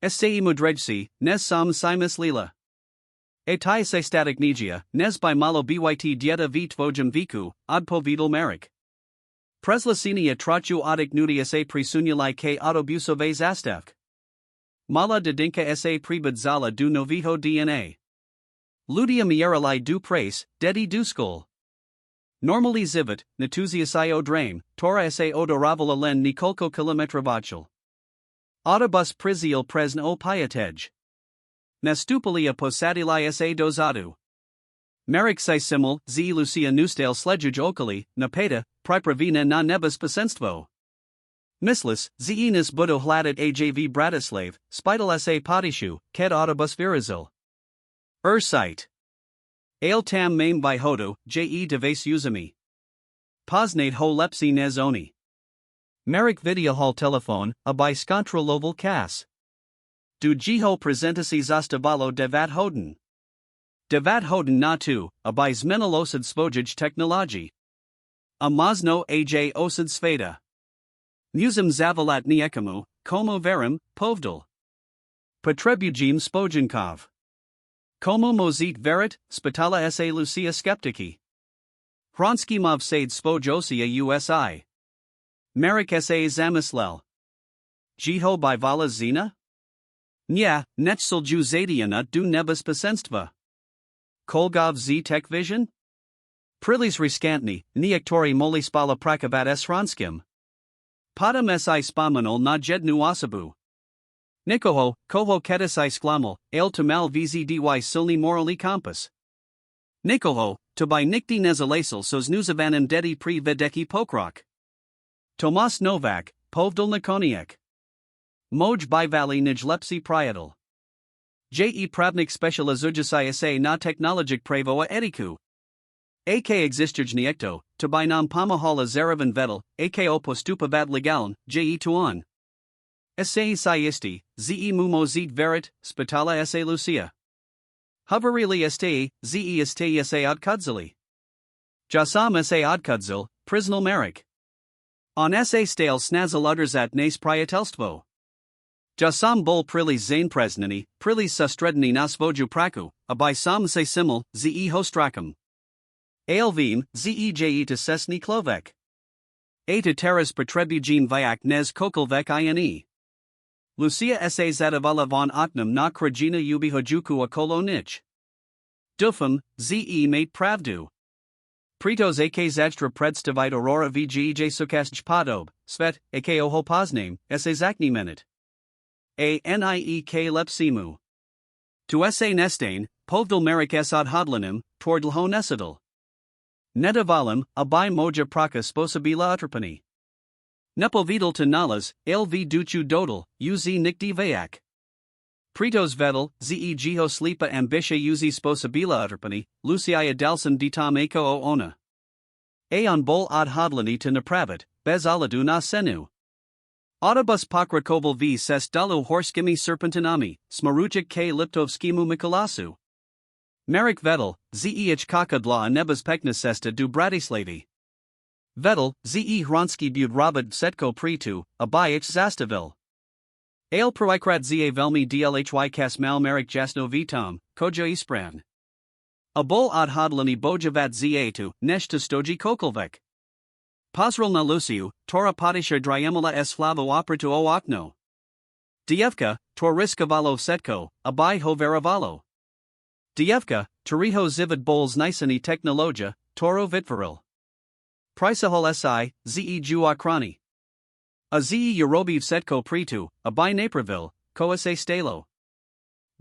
Sai mudrejsi, nes sam simus lila. Etai se static nigia, nes by malo byt dieta v tvojum viku, odpo vidal merik. Preslasini atrachu odik nudia sa presunuli k autobusove zastavk. Mala dedinka sa pribudzala du noviho dna. Ludia mierali du prace, dedi du skol. Normally zivit, natuziasio drame, tora sa odoravala len nikolko kilometrovachal. Autobus prizial presn o payatej. Nastupalia posadili sa dozadu. Merik si simul, z Lucia nustal sledjuj okali, napeta, pripravina na nebus pasenstvo. Mislis, zenis budo hladat ajv bratislav, spidal sa potishu, ked autobus virazil. Site. Ale tam mame by hodo, je devace uzami. Poznate ho lepsi nezoni. Merik videohall telephone, a by skontroloval kas. Du jiho presentasi zastavalo devat hoden. Devat hoden na tu, a by zmenilosad svojij technology. A mazno aj osad sveda. Musum zavalat niekamu, komu verim, povdal. Potrebujim spojenkov. Komu mozit verit, spitala sa Lucia skeptiki. Hronskimov sade spojosia usi. Merik sa zamislel. Jiho by vala zina? Nya, netsulju zadiana du nebus pasenstva. Kolgov z tech vision? Prilis riskantni, niektori moli spala prakabat esranskim. Padam si spamanol na jednu osabu. Nikoho, koho ketisai sklamal, ale tumal vzdy silni morally compass. Nikoho, to by nikti nezalasal sos nuzavanim dedi pri vedeki pokrok. Tomas Novak, povdal nakoniek. Moj bivali nijlepsi priadal. Je pravnik specializujasai sa na technologic pravo a ediku. AK existurjniekto, to by nam pamahala zaravan vedel, ako postupavat legaln, je tuan. Sa saisti, ze mumo zit verit, spitala sa Lucia. Hoverili ste, ze ste sa odkudzali. Jasam sa odkudzal, prisnal merik. On sa stale snazal uderzat nas priatelstvo. Jasam bol prilis zain presnani, prilis sustredni nas voju praku, abai sam se simul, ze hostrakam. Alvim, zeje to sesni klovek. A to teras potrebujin vyak nez kokolvek ine. Lucia sa zadavala von oknum na krajina ubi hojuku a kolo nich. Dufum, ze mate pravdu. Pritos ak zajstra predstavite aurora vgej sukastj podob, svet, ako hopozname, sa zakni minute. A niek lepsimu. To sa nestain, povdal merik od hodlanim, tordlho nesidal. Nedavalim, abai moja praka sposabila utrapani. Nepovidal to nalas, lv duchu dodal, uz nikdi vayak. Pritos vedal, ze jiho slipa ambisha uz sposabila utrapani, lucia dalsam ditam ako o ona. Aon bol od hodlani to napravit, bez aladu na senu. Autobus pokrakoval v ses dalu horskimi serpentinami, smarujik k liptovskimu mikolasu. Marek Vedel, zeh kakadla nebas peknasesta du Bratislavi. Vedel, zeh hronski bud robot setko pritu, abayich zastavil. Ale proikrat za velmi dlhy kasmal Marek jasno vitam, kojo ispran. A bol od hodlani bojavat za tu, neshta stoji kokolvek. Pozril na Luciu, tora potisha dryemala s flavo operatu o okno. Dievka, toriskavalo setko, abai hoveravalo. Dievka, Toriho zivid bols nisani technologia, toro vitvaril. Prisahol si, ze juakrani. A ze Eurobiv setko pritu, a by Naperville, koase Stalo.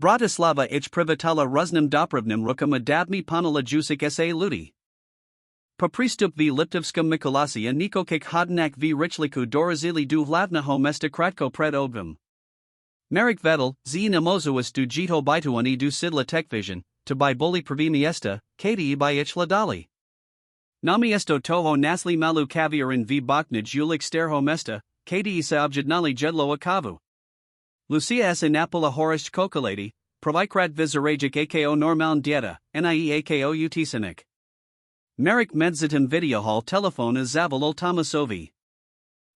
Bratislava ich privatala ruznim dopravnim rukam adabmi panala jusik sa ludi. Papristup v Liptovskum Mikolasia Nikokik Hodnak v Richliku Dorazili du Vlavnaho Mesta Kratko pred obvim. Marek Vedel, ze namozuas du jito bituani du sidla tekvision, to by boli pravimi esta, kati by ich ladali. Nami esto toho nasli malu kaviarin v baknij ulik sterho mesta, kati sa objednali jedlo akavu. Lucia esa napula horist kokalati, provikrat vizaragic ako normal dieta, nie ako utisinik. Marek medzitim videohall telefon a zaval ultamasovi.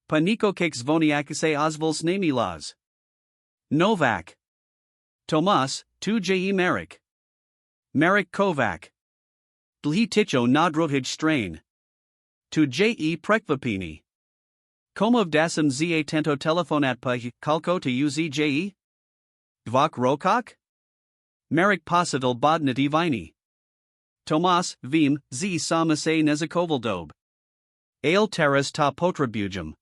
Paniko kik zvoniak se ozvals nami laz. Novak. Tomas, tu je Marek. Marek Kovac. Dlhi ticho nadrohij strain. Tu je prekvapini. Komov dasam za tento telefonat pa kalko to uzje? Dvak rokok? Marek posidal bodnati vini. Tomas, vim, z samase nezakovaldob. Ale teras ta potrabujum.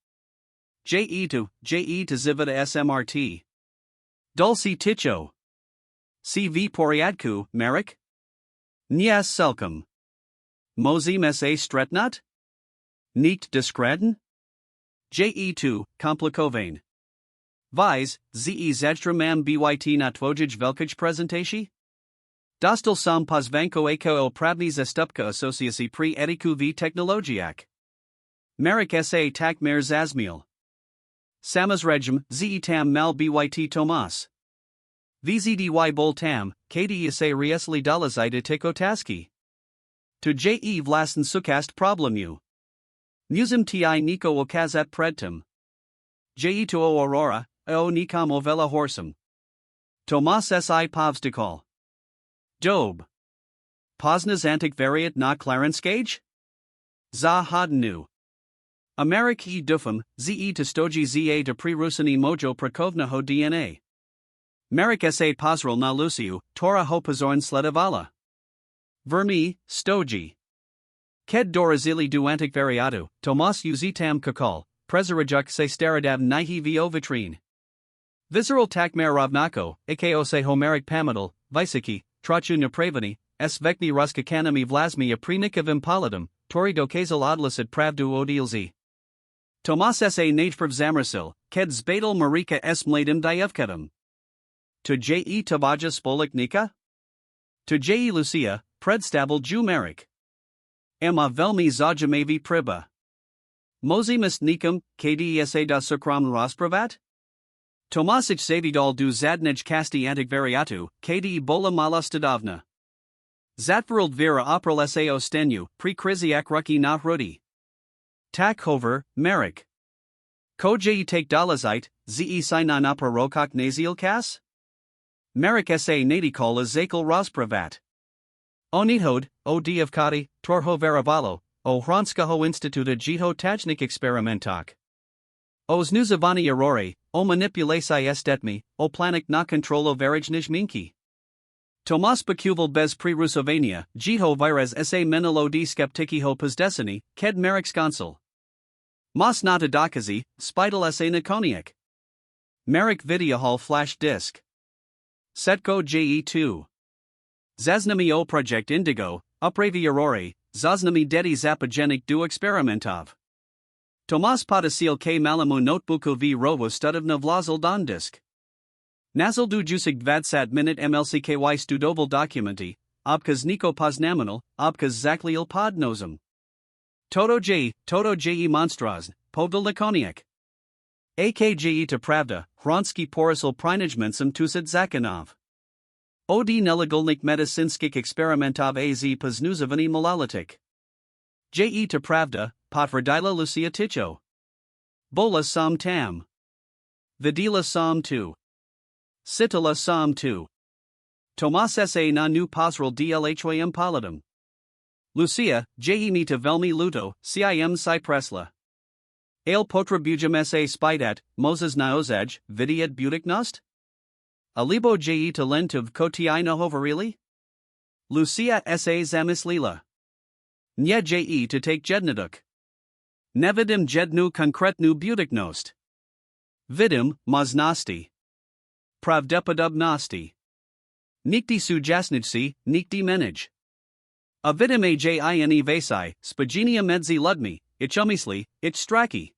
Je to zivida smrt. Dulci ticho. CV poriadku, Marek? Nias selkum. Mozim sa stretnat? Niet diskreden? Je2, komplikovane. Vise, ze zajtra mam byt na tvojij velkij prezentaci? Dostal sam pozvanko ako pravni zastupka asociaci pri etiku v technologiak. Marek sa tak mer zazmil. Samas regim, ze tam mal byt Tomas. Vzdy bol tam, kati sa riesli dolazite tiko taski. To je vlasen sukast problemu. Musim ti niko okazat predtem. Je to o aurora, o nikam ovela horsum. Tomas si povstikal. Dob. Posnas antik variat na clarenskage? Za hodnu. Amerik e dufum, ze to stoji za de prirusani mojo prakovna ho DNA. Marek sa pozrel na Luciu, tora ho pozorn sledavala. Vermi, stoji. Ked dorazili du antikvariatu, Tomas uzitam kakal, prezirajuk se staradav nihi vo vitrine. Visceral takmer ravnako, akose homeric pamadal, visiki, trachu napravani, s vekni ruskakanami vlasmi aprinikov impalatum, tori dokazal odlisit pravdu odilzi. Tomas sa najdprv zamrasil, ked zbadal marika s mladim dievkedum. To je tavaja spolik nika? To je Lucia, predstabil jumerik. Ema velmi zajamavi priba. Mozimus nikum, kdsa da sukram raspravat? Tomasic savidal du zadnej kasti antikvariatu, kd bola malastadavna. Zatverald vera oprel sao stenu, pre kriziak ruki na rudi. Tak hover, merik. Ko je take dalazite, ze sinan opera rokok nasil kas? Merik sa nadikol zakal raspravat. Onihod, o dievkati, torho veravalo, o hranskaho instituta jiho tajnik experimentak. Os nuzavani aurori, o manipulasi estetmi, o planik na kontrolo varajnij minki. Tomas bakuval bez pre-Rusovania, jiho vires sa menelo di skeptikiho pozdesini, ked merik skonsul. Mas nata dokazi, spital sa nakoniak. Merik videohall flash disk. Setko je2. Zaznami o project indigo, upravi aurori, zaznami dedi zapogenik du experimentov. Tomas potasil k malamu notebooku v rovo studovna vlazal don disk. Nazal du jusig vadsat minute mlcky studoval documenti, obkaz niko poznaminal, obkaz zakliel podnosum. Toto je monstraz, povdal nakoniak. Akje to pravda, hronski porisal prinajmensum tusad zakanov. Od nelegolnik medicinskik experimentov az poznuzavani malalatik. Je to pravda, potvrdila Lucia Ticho. Bola som tam. Videla som tu. Citala som tu. Tomas sa na nu posral dlhym palatum. Lucia, je mi to velmi luto, cim cypresla. Ale potrabujum sa spidat, Moses naozaj, vidiet butiknost? Alibo je to lentuv kotiai nohovarili? Lucia sa zamislila. Nye je to take jednaduk. Nevidim jednu konkretnu butiknost. Vidim, maznosti. Pravdepodobnosti. Nikti sujasnijci, nikti menij. A vidim ajine vasai, spagenia medzi ludmi, ichumisli, ich straki.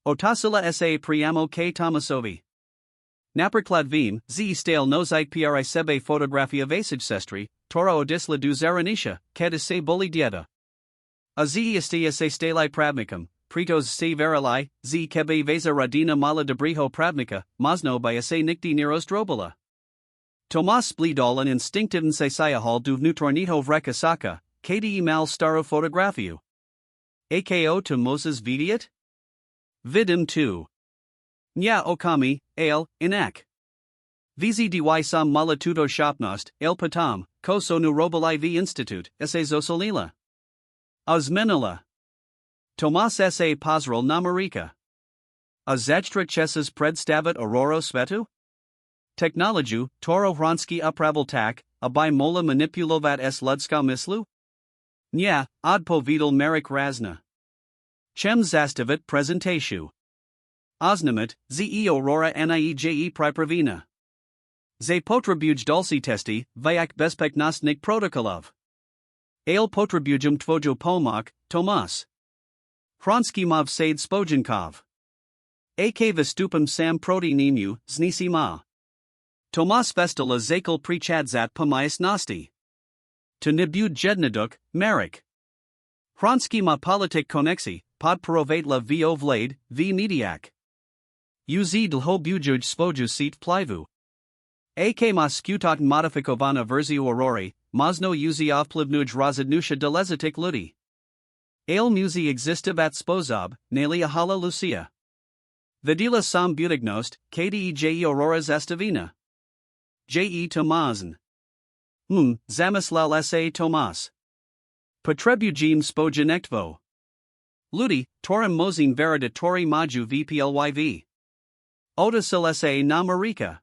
Otasila sa priamo k Tomasovi. Naprikladvim, ze stale nozite pri sebe fotografia vasij sestri, tora odisla du zaranisha, kedise boli dieta. A ze istia se stali pravnicum, pritos se verili, ze kebe veza radina mala debriho pravnica, mazno by se nikti neros drobola. Tomas splidol an instinctivn se sayahal du vnutornito vrekasaka, kde mal staro fotografiu. Ako to Moses vidiet? Vidim tu. Nya okami, ale, inak. Vizi dy sam malatudo shopnost, el patam, ko so nu robali v institute, sa zosolila. Azmenila. Tomas sa pozral namarika. A zajtra chesas predstavat auroro svetu? Technologiu, toro hronski upravel tak, a by mola manipulovat s ludska mislu? Nya, odpovidal merik razna. Chem zastavit presentatio. Oznamit, ze aurora nieje pripravina. Ze potrabuj dulci testi, vyak bezpeknostnik protokolov. Ale potrabujum tvojo pomak, Tomas. Hronski mov sade spojenkov. Ak vistupum sam proti nemu, znisi ma. Tomas festala zakal prichadzat pomias nosti. To nibud jednaduk, merik. Hronski ma politik konexi, podprovatla vo vlade, v mediak. Uz dlho bujuj spoju seat plivu. Ak ma skutot modifikovana verziu aurori, mazno uzi ovplivnuj razadnusha delezitik ludi. Ale muzi existivat spozob, nali ahala Lucia. Vidila sam butignost, kde auroras estavina. Je Tomazn. Zamislal sa Tomas. Potrebujim spojenektvo. Ludi, torim mozin veridatori maju vplyv. Odasil sa na marika.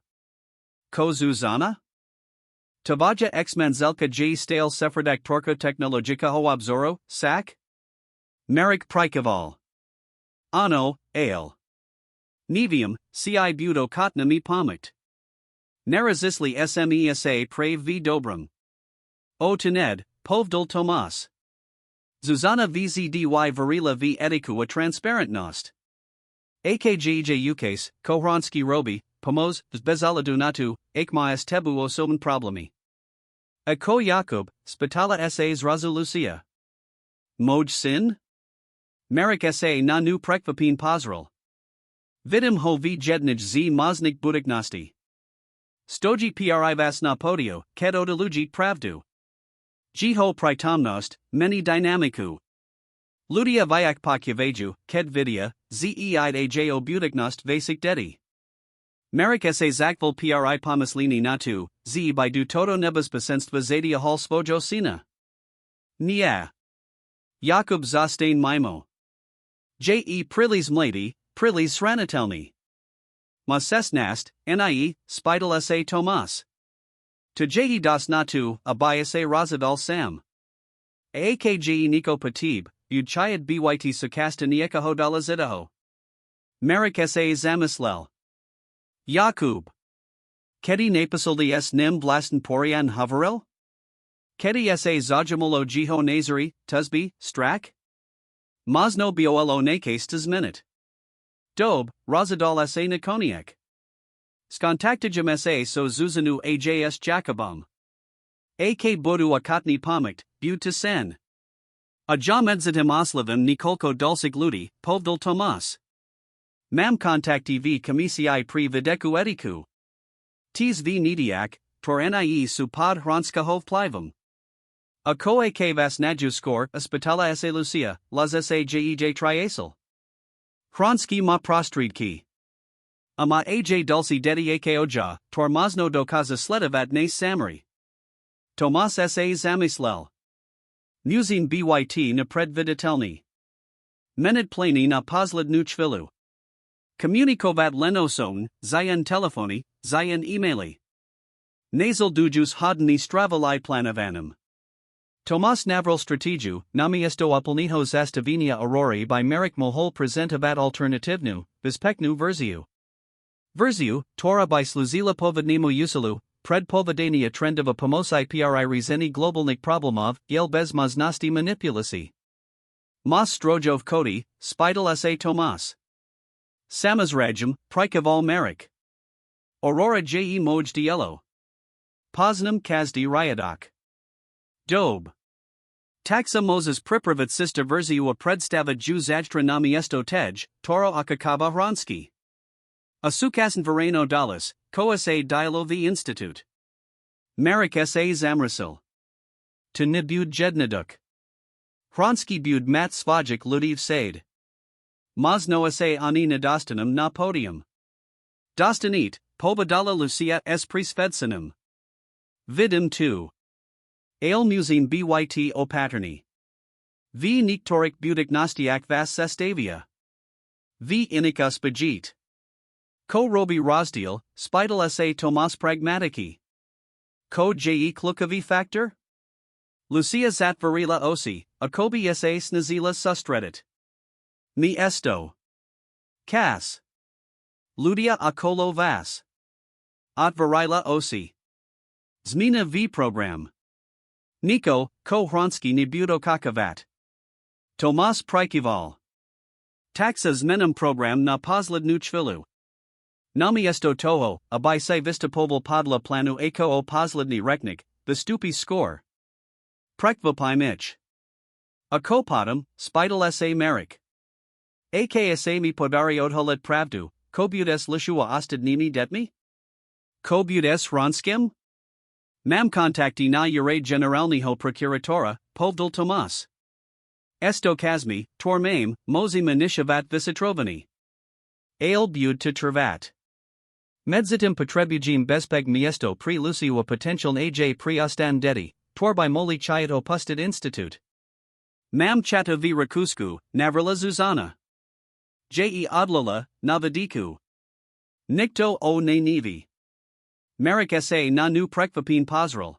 Ko zuzana? Tavaja X Manzelka J Stale Sefradak Torko Technologica Hoabzoro, Sac? Merrick Prikaval. Ano, Ale. Nevium, Ci Buto Kotnami Pomakt. Narazisli Smesa Prave v Dobrum. O Tened, Povdul Tomas. Zuzana VZDY Varila v Ediku a Transparent Nost. AKJJ Ukase, Kohranski Robi, Pomoz, Bezaladu Akmaas Tebu Osoban Problemi. Ako Jakub, Spitala Sas Razu Lucia. Moj Sin? Merrick Sa na nu Prekvapin Pozrel. Vidim ho v Jednij z Moznik Budiknosti. Stoji Privas na Podio, Ket Odalujit Pravdu. Jiho Pritomnost, Meni Dynamiku. Ludia Vyak Pakyaveju, Ket Vidya, Zeid Ajo Budiknost Vasik Dedi. Merrick Sa Zakval Pri Pomislini Natu, Z by du Toto Nebas Besenstva Zadia Hal Svojo Sina. Nia. Jakub Zastain Mimo. Je Prilis Mlady, Prilis Sranatelni. Masesnast, Nie, Spidal Sa Tomas. To Je Das Natu, Abayase Razadal Sam. Akj Niko Patib, Udchayad Byt Sukasta Nieka Hodala Zidaho. Merrick Sa Zamislel. Jakub. Kedi Napasaldi S Nim Vlasten Porian Havarel? Kedi Sa Zajamulo Jiho Nazari, Tusby, Strak? Mosno Biolo Nakes Tizminute. Dob, Razadal Sa Nikoniak. Skontaktijum Sa so Zuzanu Ajs Jakobum. Ak Bodu Akatni Pomakt, Bud to Sen. Ajamedzatim Oslavim Nikolko Dulcik Ludi, Povdul Tomas. Mam kontakti v komisii pri videku ediku. Tis v nidiak, tor nie su pod hronskahov plivum. Ako ak vas naju skor, Hospitala Sa Lucia, las Sa Jej triasal. Hronski ma prostridki. Ama aj dulci dedi akoja, tor mozno dokaza sledavat nes samari. Tomas Sa zamislel. Musin byt na predviditelni. Menid plani na pozlad nu chvilu. Komunikovat lenoson, zayan telefoni, zayan emaili. Nasal dujus hodni stravali planavanum. Tomas Navril Strategiu, namiesto opolniho zastavinia aurori by Merrick Mohol presentavat alternativnu, bispeknu verziu. Verziu, Tora by Sluzila Povednimo Usalu, pred Povedania trendova pomosai pri rizeni globalnik problemov, jel bez maznosti manipulasi. Mas strojov kodi, Spidal Sa Tomas. Samazrajum, Prikaval Merrick. Aurora Je Moj Dielo. Poznam Kazdi Ryadak. Dob. Taxa Moses Pripravit Sista Verziu a predstava ju zajtra namiesto tej, Toro Akakaba Hronski. Asukasan Vereno Dallas, Ko Sa Dialo v Institute. Merrick Sa Zamrasil. To Nibud Jednaduk. Hronski Bud Mat Svajik Ludiv Sade. Mozno Sa ani Nedostanum na podium. Dostanit, Pobadala Lucia S Prisvedsanum. Vidim 2. Ale Musin Byt o Paterni. V Niktorik Budik Nastiak Vas Sestavia. V Inika Spajit. Ko Robi Rosdiel, Spidal Sa Tomas Pragmatiki. Ko Je Klukavi Factor? Lucia Zatvarila Osi, Akobi Sa Snazila Sustredit. Mi esto. Cas. Ludia Akolo Vas. Atvarila Osi. Zmina V Program. Niko, Ko Hronski Nibudo Kakavat. Tomas Prikival. Taxas Menum Program na Pozlad Nuchvilu. Namiesto Toho, Abai Se Vistapoval Podla Planu Ako o Pozladni Reknik, the Stupi Score. Prekvapai Mich. Akopadam, Spidal Sa Merrick. Aksa mi podari odholet pravdu, Kobudes Lishua Ostadnimi Detmi? Kobudes Hronskим? Mam kontakti na Ure Generalniho Procuratora, Povdul Tomas. Esto Kazmi, Tormame, Mozi Manishavat Visitrovani. Ale Bud to Travat. Medzitim Potrebujim Bespeg Miesto Pri Luciua Potential Aj Pri Ostan Dedi, Tor by Moli Chayat Opusted Institute. Mam Chata V Rakusku, Navrila Zuzana. Je Odlala, Navadiku. Nikto o ne Nevi. Merrick sa na nu prekvapin pozrel.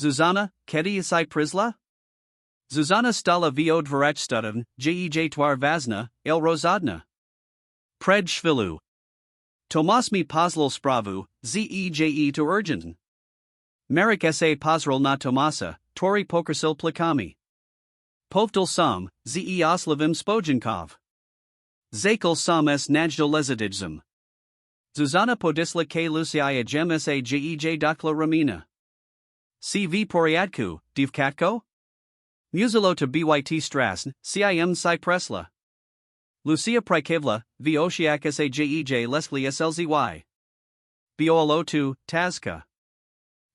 Zuzana, kedi isai prizla? Zuzana stala vo dvorachstudovn, jej twar vazna, el rozadna. Pred shvilu. Tomasmi pozlel spravu, zeje to urgenten. Merrick sa pozrel na Tomasa, tori pokersil plikami. Povdel sam, ze oslavim spojenkov. Zakel sam s najdol lezadijzum. Zuzana podisla k lucia jem sa jej dokla ramina. CV poriadku, divkatko? Muzilo to byt strasn, cim si presla. Lucia Prikevla, v Oshiak sajej Leslie slzy. Biolo to, Tazka.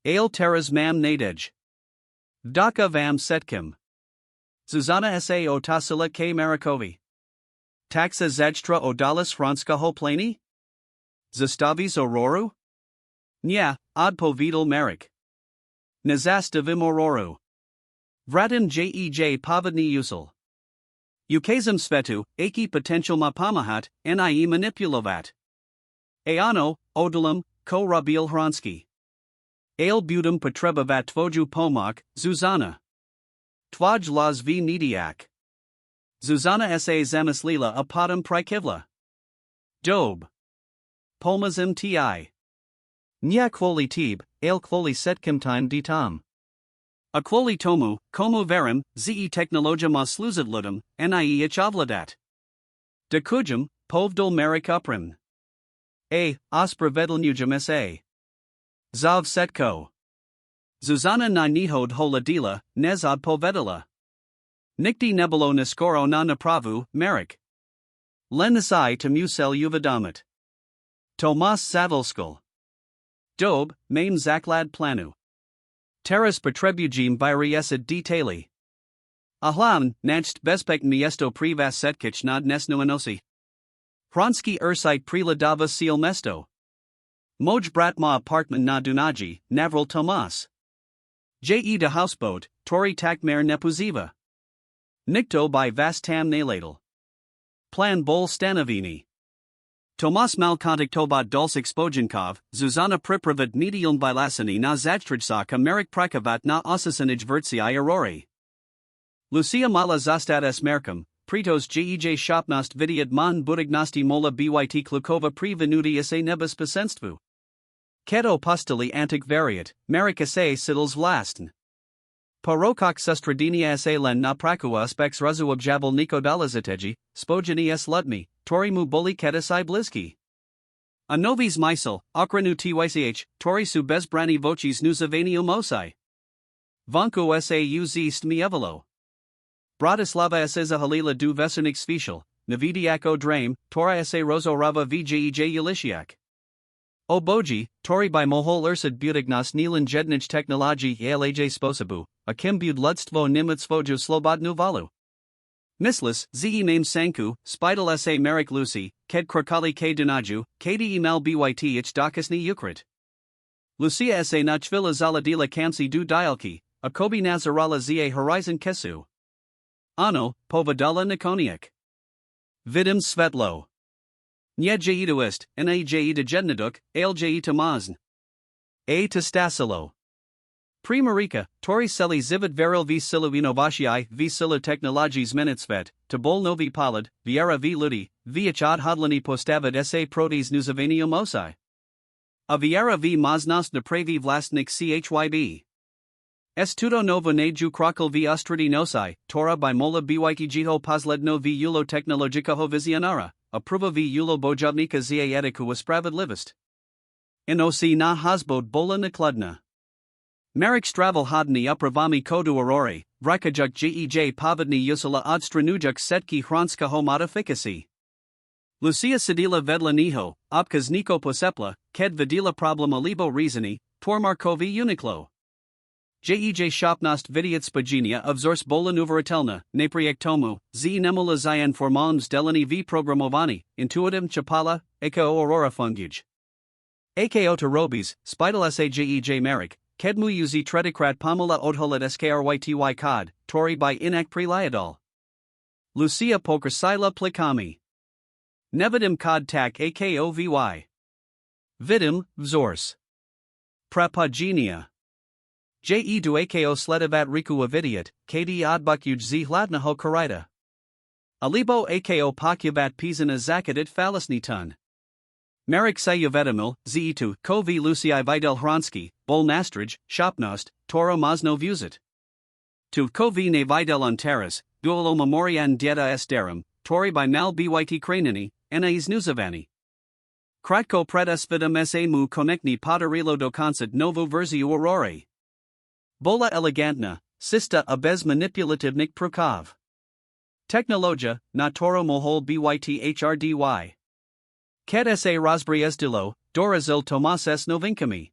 Ale teras mam nadej. Vdaka vam setkim. Zuzana sa otasila k Marikovi. Taxa zadstra odalis franska hoplani? Zastavis ororu? Nya, odpovidal Marik. Nazastavim ororu. Vratin jej pavodni usul. Ukazim svetu, aki potential mapamahat, nie manipulovat. Aano, odulum, ko rabil hransky. Ale budum potrebavat tvoju pomak, Zuzana. Twaj las v nidiak. Zuzana sa zamislila apadam prikivla. Dob. Polmazim ti. Nya kvoli tib, ale kvoli setkimtime ditam. A kvoli tomu, komu verim, ze technologia masluzadludum, nie ichavladat. De kujum, povdol merik uprim. A, ospra vedlnujum sa. Zav setko. Zuzana na nihod holadila, nezad povedala. Nikti nebolo niskoro na napravu, merik. Lenasai to musel uvadamat. Tomas Savelskal. Dob, maim zaklad planu. Teras potrebujim byriesad detali. Ahlam, nacht bespek miesto privas setkich nad nesnuanosi. Hransky ursite priladava seal mesto. Moj bratma apartment na dunaji, Navril Tomas. Je de houseboat, tori takmer nepuziva. Nikto by vastam naladal. Plan bol stanovini. Tomas malkontik tobat dulcik spojenkov, Zuzana pripravat medialn vilasini na zatrijsaka merik prakavat na osasanij vertsi aurori. Lucia mala zostad merkum, pritos jej shopnost vidiad mon budignosti mola byt klukova pri venuti sa nebus pasenstvu. Keto postuli antik variat, merik sa sidels vlasten. Porokok sustradinia sa len na prakua spex razu objavel nikodalizategi, spojeni s lutmi, tori mu boli kedasai bliski. A novis mysel, okranu tych, tori su bezbrani vocis nuzavani umosai. Vanku sa uz stmievalo. Bratislava sa halila du vesernik svišal, navidiako drame, tora sa rozorava vjej ulishiak. O boji, tori by mohol ursad budignas nilan jednich technologi alaj sposabu, a kim bud ludstvo nimutsvoju slobodnu valu. Mislis, ze name sanku, spidal sa merik lucy, ked krokali k dunaju, kd mal byt ich dakasni ukrit. Lucia sa nachvila zaladila kamsi du dialki, a kobi nazarala za horizon kesu. Ano, povadala nikoniak. Vidim svetlo. Nye jeiduist, na jeida jednaduk, ale jeita mazn. A to stasilo. Primarika, tori seli zivid veril v silu inovashii v silu technologies menitsvet, to bol novi palad, viera v ludi, vich od hodlani postavad sa protes nuzavani umosai. A viera v maznost napravi vlastnik chyb. Estudo novo neju krokal v ostradi nosai, tora by mola byt jiho posledno v ulo technologikaho vizionara, apruva v ulo bojovnika za etiku spravedlivist. Noc na hozbod bola nakludna. Merik stravel hodni upravami kodu aurori, vrikajuk jej pavodni usula odstranujuk setki hranska modifikasi. Lucia sedila vedla niho, opkaz niko posepla, ked vidila problema libo reasoni, tormarkovi uniklo. Jej shopnost vidiat spagenia of zors bola nuveratelna, napriek tomu, z nemula zayan formons delani v programovani, intuitim chapala, eko aurora funguj. Ako to robis, spidal sa jej merik, kedmu uzi tredikrat pamela odholat skryty cod, tori by inak preliadol. Lucia pokersila plikami. Nevidim cod tak akovy. Vidim, vzors. Prapagenia. Je du ako sledavat riku avidiat, kd odbukuj z hladného korita. Alibo ako pokuvat pisana zakadit falasnitan. Marek se uvedomil, z ko v Lucii videl Hronski, bol nastrij, shopnost, toro mazno vuzit. Tu ko v ne videl on terras, duolo memorian dieta esterum, tori by mal byt kranini, anais nuzavani. Kratko pred svidam se mu konekni podarilo do concert novo verziu aurore. Bola elegantna, sista a bez manipulativnik prokov. Technologia, na toro mohol byt hrdy. Ket se razbriesdilo, dorazil Tomas s novinkami.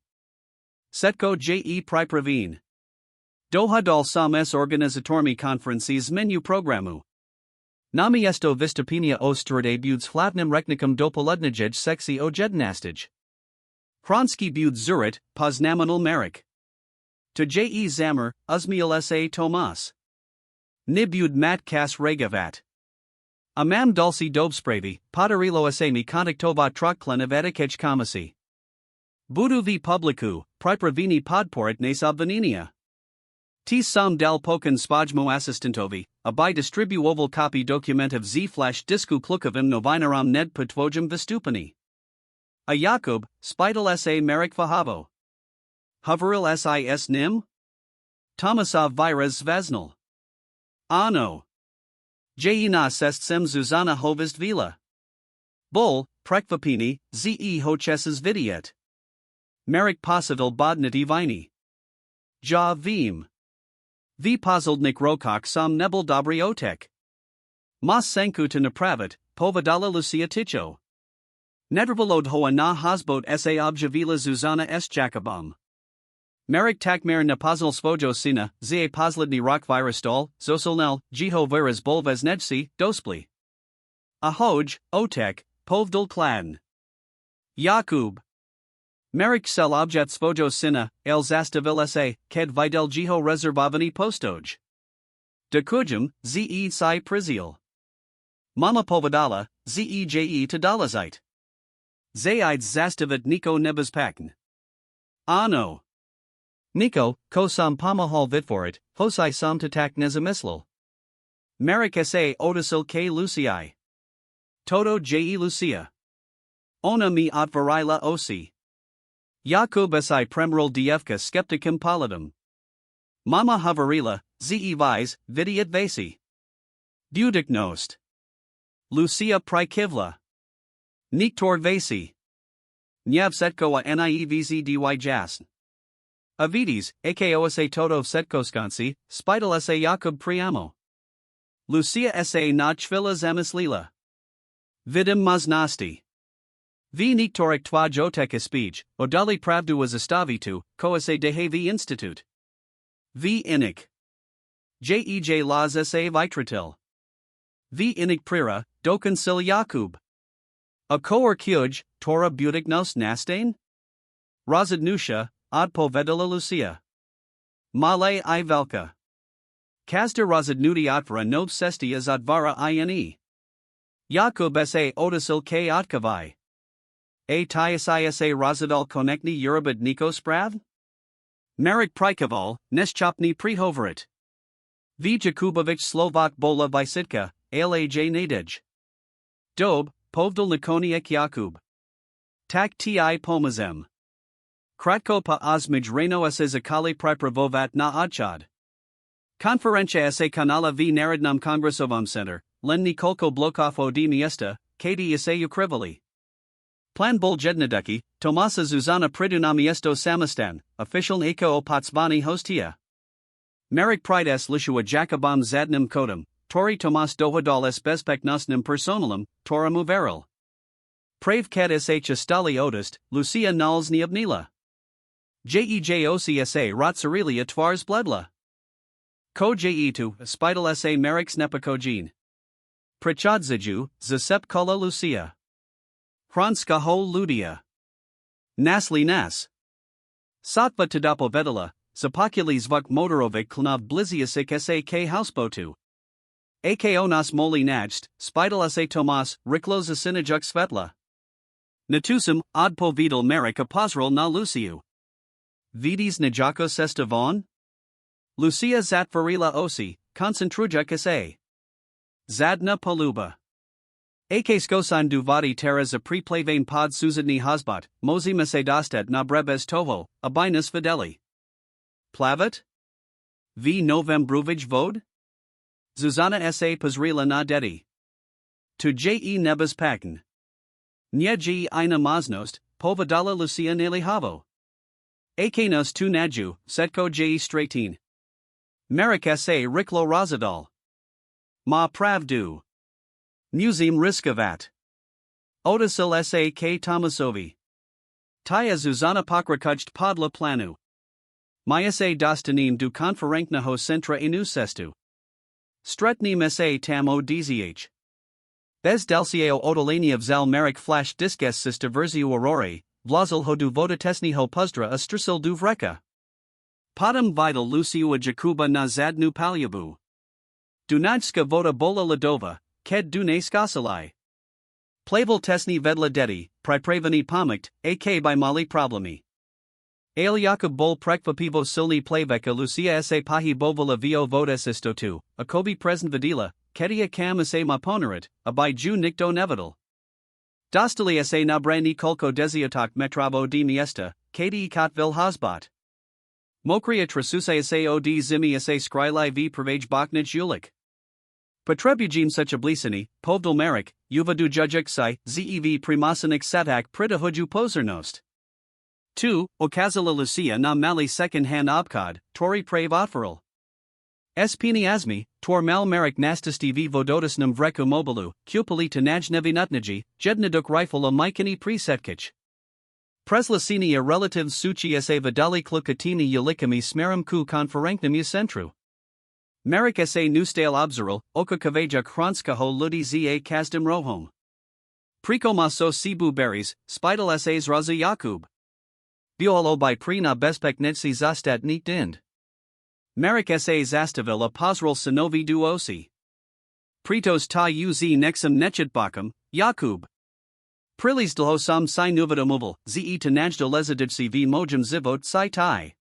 Setko je pripravin. Dohadal sam s organizatormi konferences menu programu. Nami esto vistupenia ostrade buds hlatnim reknikum dopoludnijej sexy o jednastij. Hronski bud zurit, poznaminal merik. To je zammer, uzmiel sa Tomas. Nibud mat kas regavat. Amam dulci dobspravi, podarilo asami kontaktova trokklen of etikech komasi. Budu v publiku, pripravini podporit nas obveninia. Tis sam dal poken spojmo assistentovi, abai distribuoval copy dokumentov z flash disku klukovim novinaram ned potvojim vistupani. A Jakub, spidal sa merik fahavo. Hoveril sis nim? Tomasov virus zvaznal. Ano. Je nas est sem Zuzana hovist vila. Bol, prekvapini, ze hocheses vidiet. Merik posivil bodniti vini. Ja vim. V pozildnik rokok sam nebel dobry otek. Mas senku to napravit, povadala Lucia ticho. Nedrbalod hoa na hasbot sa objavila Zuzana s Jakobom. Merik takmer na pozil svojo sina, ze pozledni rock virustol, zosolnel, jiho viras bolvez nedsi, dospli. Ahoj, otek, povdul klan. Jakub. Merik sel objet svojo sina, el zastavil sa, ked videl jiho rezervavani postoj. Dekujum, ze si priziel. Mama povadala, zeje to dalazite. Zaids zastavit Nico nebezpakn. Ano. Nico, ko sam pomahal vitforit, hosai sam tatak nezamislil. Merik sa otisil k Lucii. Toto je Lucia. Ona mi otvarila osi. Jakub si premrol dievka skepticum palidum. Mama havarila, ze vis, vidiat vasi. Budik nost. Lucia prikivla. Niktor vasi. Nyav setko a nievz dy jasn. Avides, akosa toto setkoskansi, spidal sa Jakub priamo. Lucia sa nachvila zamislila. Vidim maznasti. V niktorik twa jotek speech, odali pravdu was astavitu, ko sa dehavi institute. V inik. Jej las sa vitratil. V inik prira, dokonsil Jakub. A koor kyuj, tora budik nos nastain? Razadnusha, odpovedala Lucia. Malé I velka. Kazda razadnuti otvara nob sestia zadvara ine. Jakub sa otisil k otkavai. A tiasai sa razadal konekni urabad niko sprav? Marek prikaval, neschopni prihoverit. V Jakubovich Slovak bola visitka, alaj nadej. Dob, povdal nikoniek Jakub. Tak ti pomazem. Kratko pa ozmij reno sa zakali pripravovat na odchad. Konferencia sa kanala v Narodnom Kongresovom Center, len Nikolko Blokov od miesta, kd sa ukrivali. Plan bol jednaduki, Tomasa Zuzana priduna miesto samastan, official ako opatsvani hostia. Marek prides lishua Jakobom zadnim kodum, tori Tomas dohodal s bezpeknosnim personalum, tora muveril. Prave ket sh stali odist, Lucia nals niobnila. Jejocsa rotsarilia tvars bledla. Ko jetu, spidal sa Marek snepakojin. Prichodzaju, zasep kola Lucia. Hronska ho ludia. Nasli nas. Satva tadapovedala, zapokulis vuk motorovic klnov bliziasik sa k housebotu. Ako nas moli najst, spidal sa Tomas, riklo zasinajuk svetla. Natusum, odpovedal Marek apozrel na Luciu. Vidis Najako Sesta Von? Lucia Zatvarila Osi, Koncentruja Kase. Zadna Poluba. Ak skosan duvati teras a preplavain pod suzadni hosbot, mozi masedastet na brebes toho, abinus fideli. Plavat? V novembruvij vod? Zuzana sa pozrila na dedi. Tu je nebas paken. Nye je ina maznost, povadala Lucia nelihavo. Akanos tu naju, setko je stratin. Merik sa riklo razadal. Ma pravdu. Museum riskavat. Odasil sa k Tomasovi. Taya Zuzana pokrakujd podla planu. Maya sa dostanim du konferenknaho centra inu sestu. Stretnim sa tam o dzh. Bez delcieo odolania vzal merik flash diskes sista verziu aurore, vlazil ho du vodatesni ho puzdra astrusil du vreka. Podam vital luciu a jakuba na zadnu palyabu. Dunajska voda bola ladova, ked dune skasalai. Plavel tesni vedla dedi, pripravani pomikt, ak by mali problemi. Ale Jakub bol prekvapivo silni plaveka Lucia sa pahi bovala vio vodesisto tu, akobi present vidila, kedia kam sa maponerit, abai ju nikto nevidal. Dostali sa nabrani kolko deziotok metravo di miesta, kdi kotvil hosbot. Mokria trasusa sa od zimi sa skrilai v prvaj boknij ulik. Potrebujim such oblisani, povdal merik, uva du jujik si, zev primasanik satak prita huju pozernost. 2. Okazala Lucia na mali second hand obkod, tori prave otferal. Spini asmi, tor mal merik nastisti v vodotisnum vreku mobilu, kupali tanajnevi nutniji, jednaduk rifle a mikani presetkich. Preslasini a relative suchi sa vidali klukatini yulikami smerum ku konferenknum centru. Merik sa nustale obzeral, oka kaveja kronskaho ludi za kazdim rohom. Prekomaso sibu berries, spidal sas raza Jakub. Biolo by prina bespek netsi zastat neat dind. Merik sa zastavil a pozral sinovi duosi. Pritos ta uz nexum nechetbakum, Jakub. Prilis dlho sam si nuvida mobil, ze tanajdal lezadidsi v mojem zivot si tai.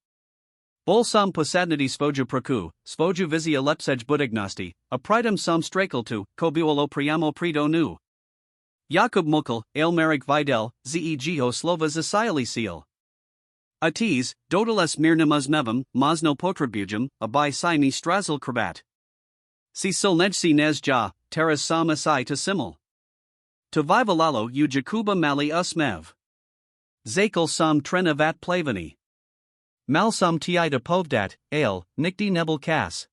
Bol sam posadnity svoju proku, svoju vizia lepsej budignosti, a pridum sam strakel tu, kobuolo priamo prido nu. Jakub mukal, ailmerik videl, zeho slova zasiali seal. Atis, dodalas mirnamas mevum, mazno potribujum, abai si mi strazil krabat. Si silnejsi nezja, teras sam asai to simul. To vivalalo u jakuba mali usmev. Zakel sam trenavat plavani. Mal sam tiida povdat, ale, nikdi nebel kas.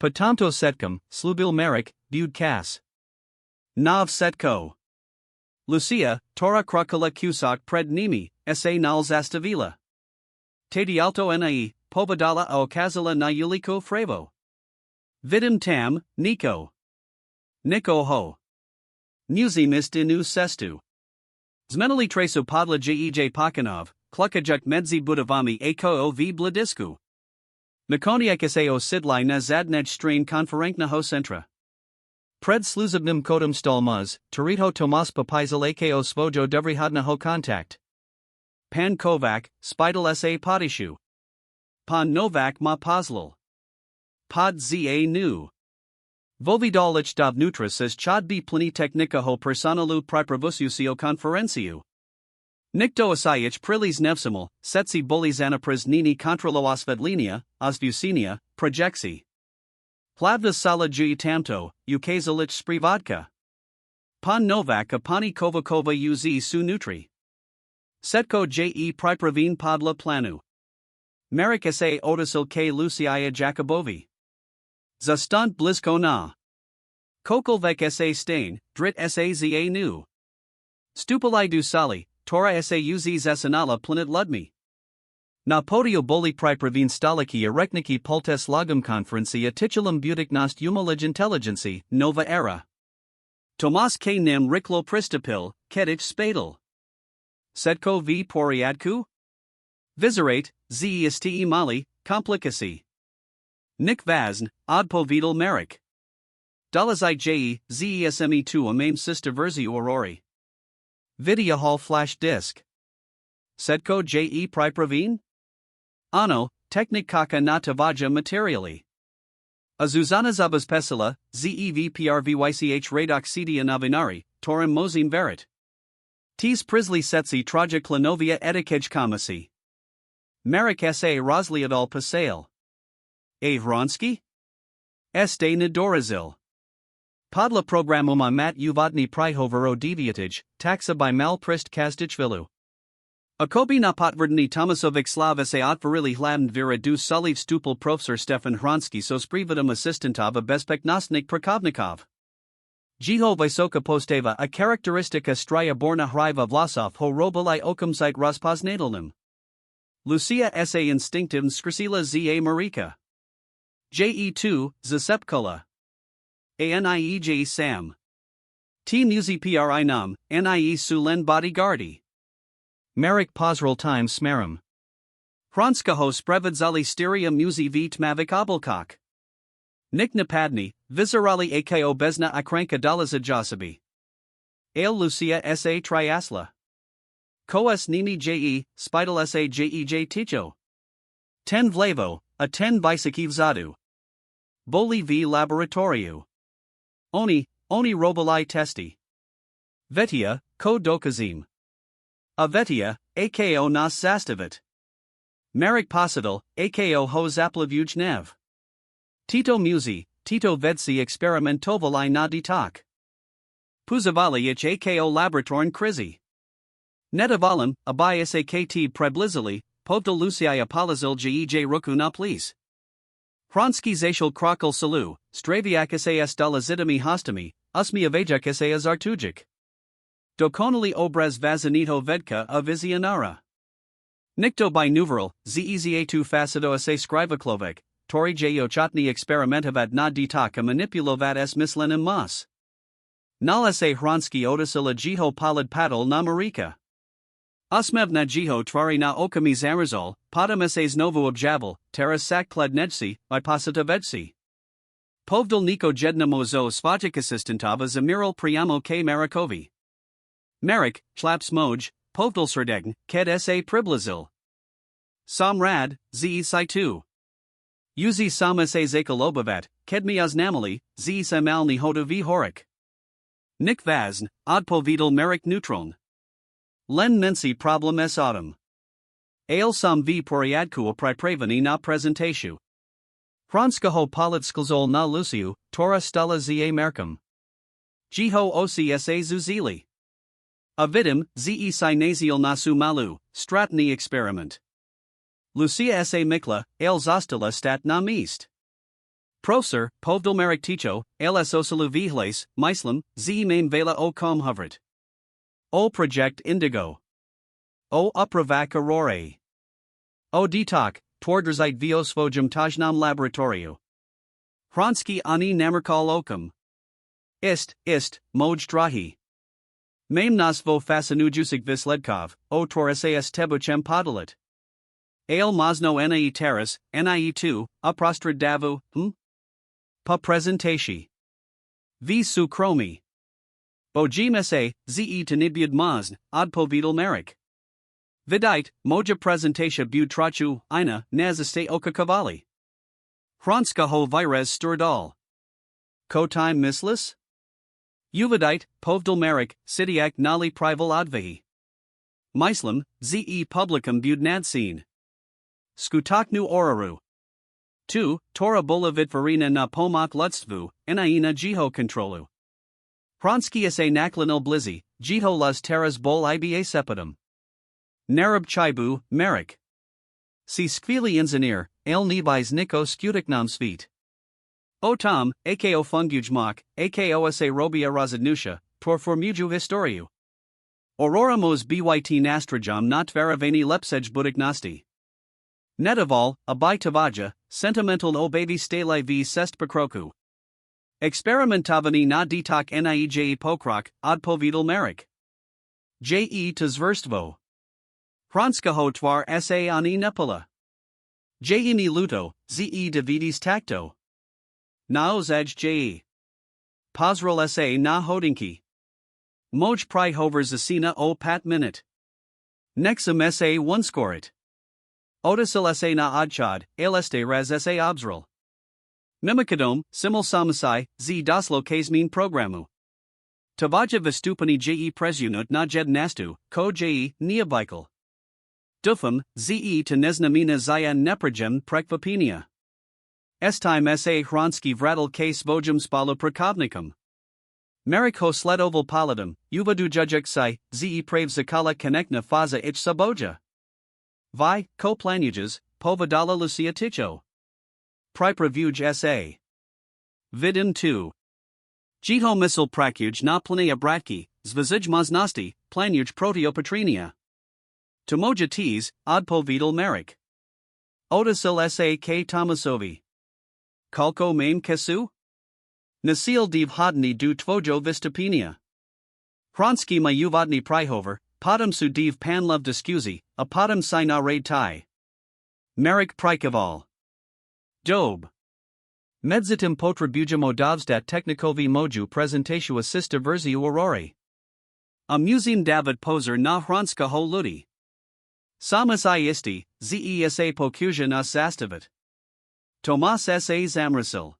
Patamto setkum, slubil merik, bud kas. Nav setko. Lucia, tora krakala kusak pred nimi, sa nal zastavila. Tedialto nai, povadala a okazala na yuliko frevo. Vidim tam, Nico. Nico ho. Musimist inu sestu. Zmenali tresu podla jej pakanov, klukajak medzi budavami ako v bladisku. Nakoniak sa o sidlai na zadnej strain konferenkna ho centra. Pred sluzabnim kodum stolmaz, Torito Tomas Papizal ako svojo devrihadna ho contact. Pan Kovac, Spidal sa podishu. Pan Novak ma pozlal. Pod za nu. Vovidolic dav nutris as chad bi plini technica ho personalu pripravusio conferenciu. Nikto asayich prilis nevsimal, setsi bolizana nini kontroloasvedlinia, osvusinia, projexi. Plavda sala jui tamto, ukazalic sprivodka. Pan Novak a pani kovakova uz su nutri. Setko je pripravin podla planu. Merik sa odasil k Lucia Jacobovi. Zastant blisko na. Kokolvek sa stain, drit sa za nu. Stupalai du sali, tora sa uz zasanala planet ludmi. Na podio boli pripravin staliki erekniki poltes lagum conferencia titulum budicnost umolig intelligenci, nova era. Tomas k nem riklo pristapil, kedich spadal. Setko v poriadku? Viserate, zesti mali, complicacy. Nick Vazn, odpovidal merik. Dalazai je, zesme tu amame sista verzi aurori. Vidya hall flash disk. Setko je pripravin? Ano, technik kaka na tavaja materially. A Zuzana zabas pesila, zevprvych radok cdia novinari, torim mozim verit. Tis prisli setsi traja klanovia etikej kamasi. Marek sa rozliadal pasale. A Vronsky? Este Nadorazil. Podla programuma mat uvodni prihovero deviatage, taxa by malprist kazdichvilu. Akobi na potvrdni Tomasovic slav se otvorili hladn vira du suliv stupel professor Stefan Hronsky so sprivatum assistantova bezpeknostnik prakovnikov. Jeho vysoka posteva a charakteristika straya borna hriva vlasov ho robolai okumsite rozpoznatelnim. Lucia sa instinktivn skrsila za Marika. Je2, Zasepkola. Anieej Sam. T muzi pri nam, nie sulen bodyguardi. Marek pozral time smerum. Hronskaho sprevidzali styria muzi v tmavik obelkok. Nik napadni, vizirali ako bezna akranka dalaza josabi. Ale Lucia sa triasla. Koes nini je, spidal sa jej ticho. Ten vlevo, a ten bisakiv zadu. Boli v laboratoriu. Oni robolai testi. Vetia, ko dokazim. A vetia, ako nas zastavit. Marek posital, ako ho zaplavuj nev. Tito muzi, Tito vedsi experimentovali na ditak. Puzavali ich ako laboratorn krizi. Netavalim, abias akt preblizili, povdal luciai apolazil jej ruku na please. Hronsky zashal krokal salu, straviakis as dalazidami hostami, usmi avajakis as artujik. Dokonali obraz vazanito vedka of Milionára. Nikto by nuveral, zeza2 facido se skrivaklovek, tori jo chotni experimentovat na ditaka manipulovat s mislenim mas. Nala se Hronsky odasila jeho palad padal na Marika. Usmevna jeho tvari na okami zarazol, potom se znovu objavel, teras sak kladnedsi, I posita vedsi. Povdal niko jedna mozo svajik assistantava zamiral priamo k Marikovi. Marek, chlaps moj, povdal serdegn, ked sa priblazil. Sam rad, ze tu. Uzi sama se zakalobovat, ked mi oznamali, ze samalni hoda v horik. Nik vazn, odpovidal Marek neutron. Len mensi problem s autumn. Ale sam v poriadku pripravani na prezentation. Hronskaho politsklzol na Luciu, Tora Stala za Merkum. Jeho OCSA Zuzili. Avidim, ze sinasial nasu malu, stratni experiment. Lucia sa Mikla, ale zostala stat na mist. Professor, povdal Marek Ticho, ale sosalu vihles, Myslam, ze maim vela o com hovret. O project indigo. O upravak aurore. O detak, twordrzite viosvojum tajnam laboratoriu. Hronsky ani namerkal okum. Ist, moj drahi. Maim nasvo fasanujusik visledkov, o torasas tebuchem podalit. Ale mozno nie teras, nie2, uprostrad davu, Pa presentashi. V su chromi. Bojim sa, ze tenibyud mazn, odpovidal Marek. Vidite, moja presentatia bud trachu, ina, nazaste okakavali. Hronskaho virez sturdal. Ko time mislis? Uvidite, povdal Marek, sidiak nali prival odvahi. Myslam, ze publicum bud nadsin. Skutaknu oraru. 2. Tora bola vitvarina na pomak ludstvu, ina jeho kontrolu. Hronsky sa naklinal blizi, jeho las teras bol iba sepidum. Narab chibu, Marek. Si skvili inženir, el nebis niko skutiknam svit. O tom, ako funguj mok, ako sa robia razadnusha, tor formuju historiu. Auroramos byt nastrajam not varavani lepsej budiknosti. Netaval, abai tavaja, sentimental obavi stali v sest pokroku. Experimentavani na ditak nieje pokrok, odpovidal Marek. Je to zverstvo. Hronskaho tvar sa ani nepala. Je luto, ze dividis takto. Naozaj je. Pozral sa na hodinki. Moj pri hover zasina o pat minute. Nexum sa one scorit. Odasil sa na adchad, aleste raz sa obzral. Mimikadom, simul samasai, z doslo kasmin programu. Tavaja vistupani je presunut na jed nastu, ko je, neobikal. Dufum, ze to neznamina zayan neprajem prekvapinia. Estime sa hronski vratel k svojum spalo prakovnikum. Merik ho sledoval paladum, uvadu jujek sai, ze prave zakala konekna faza ich saboja. Vi, ko planujas, povadala lucia ticho. Pripravuj sa. Vidin 2. Jiho misl prakuj na planea bratki, zvizij maznosti, planuj protiopatrinia. Tomoja tees, odpovidal merik. Odasil sa k Tomasovi. Kalko main kesu? Nasil div hodni du tvojo vistupenia. Hronski ma uvodni prihover, potom su div panlov diskuzi, a potom si na raid tai. Merik prikaval. Dob. Medzitim potribuja modavstat technikovi moju presentatio assista verziu aurori. Amusim david poser na hronska ho ludi. Samas isti, zesa pokuja na sastavit. Tomas sa zamrasil.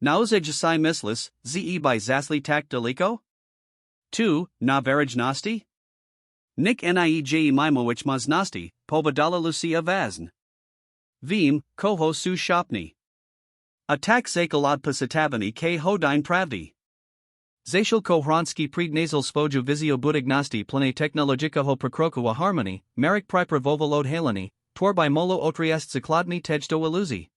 Nauzej si mislis, ze by zasli tak deliko? 2. Na varajnosti? Nik niej mimowich maznosti, povadala lucia vazn. Vim, koho su shopni. Atak zakalad pasatavani k hodine pravdi. Zashil kohronski prednasal svoju vizio budignosti plane technologika ho prokrokuwa harmony, merik pripravovolod halani, twarby molo otriest zakladni tejdo iluzi.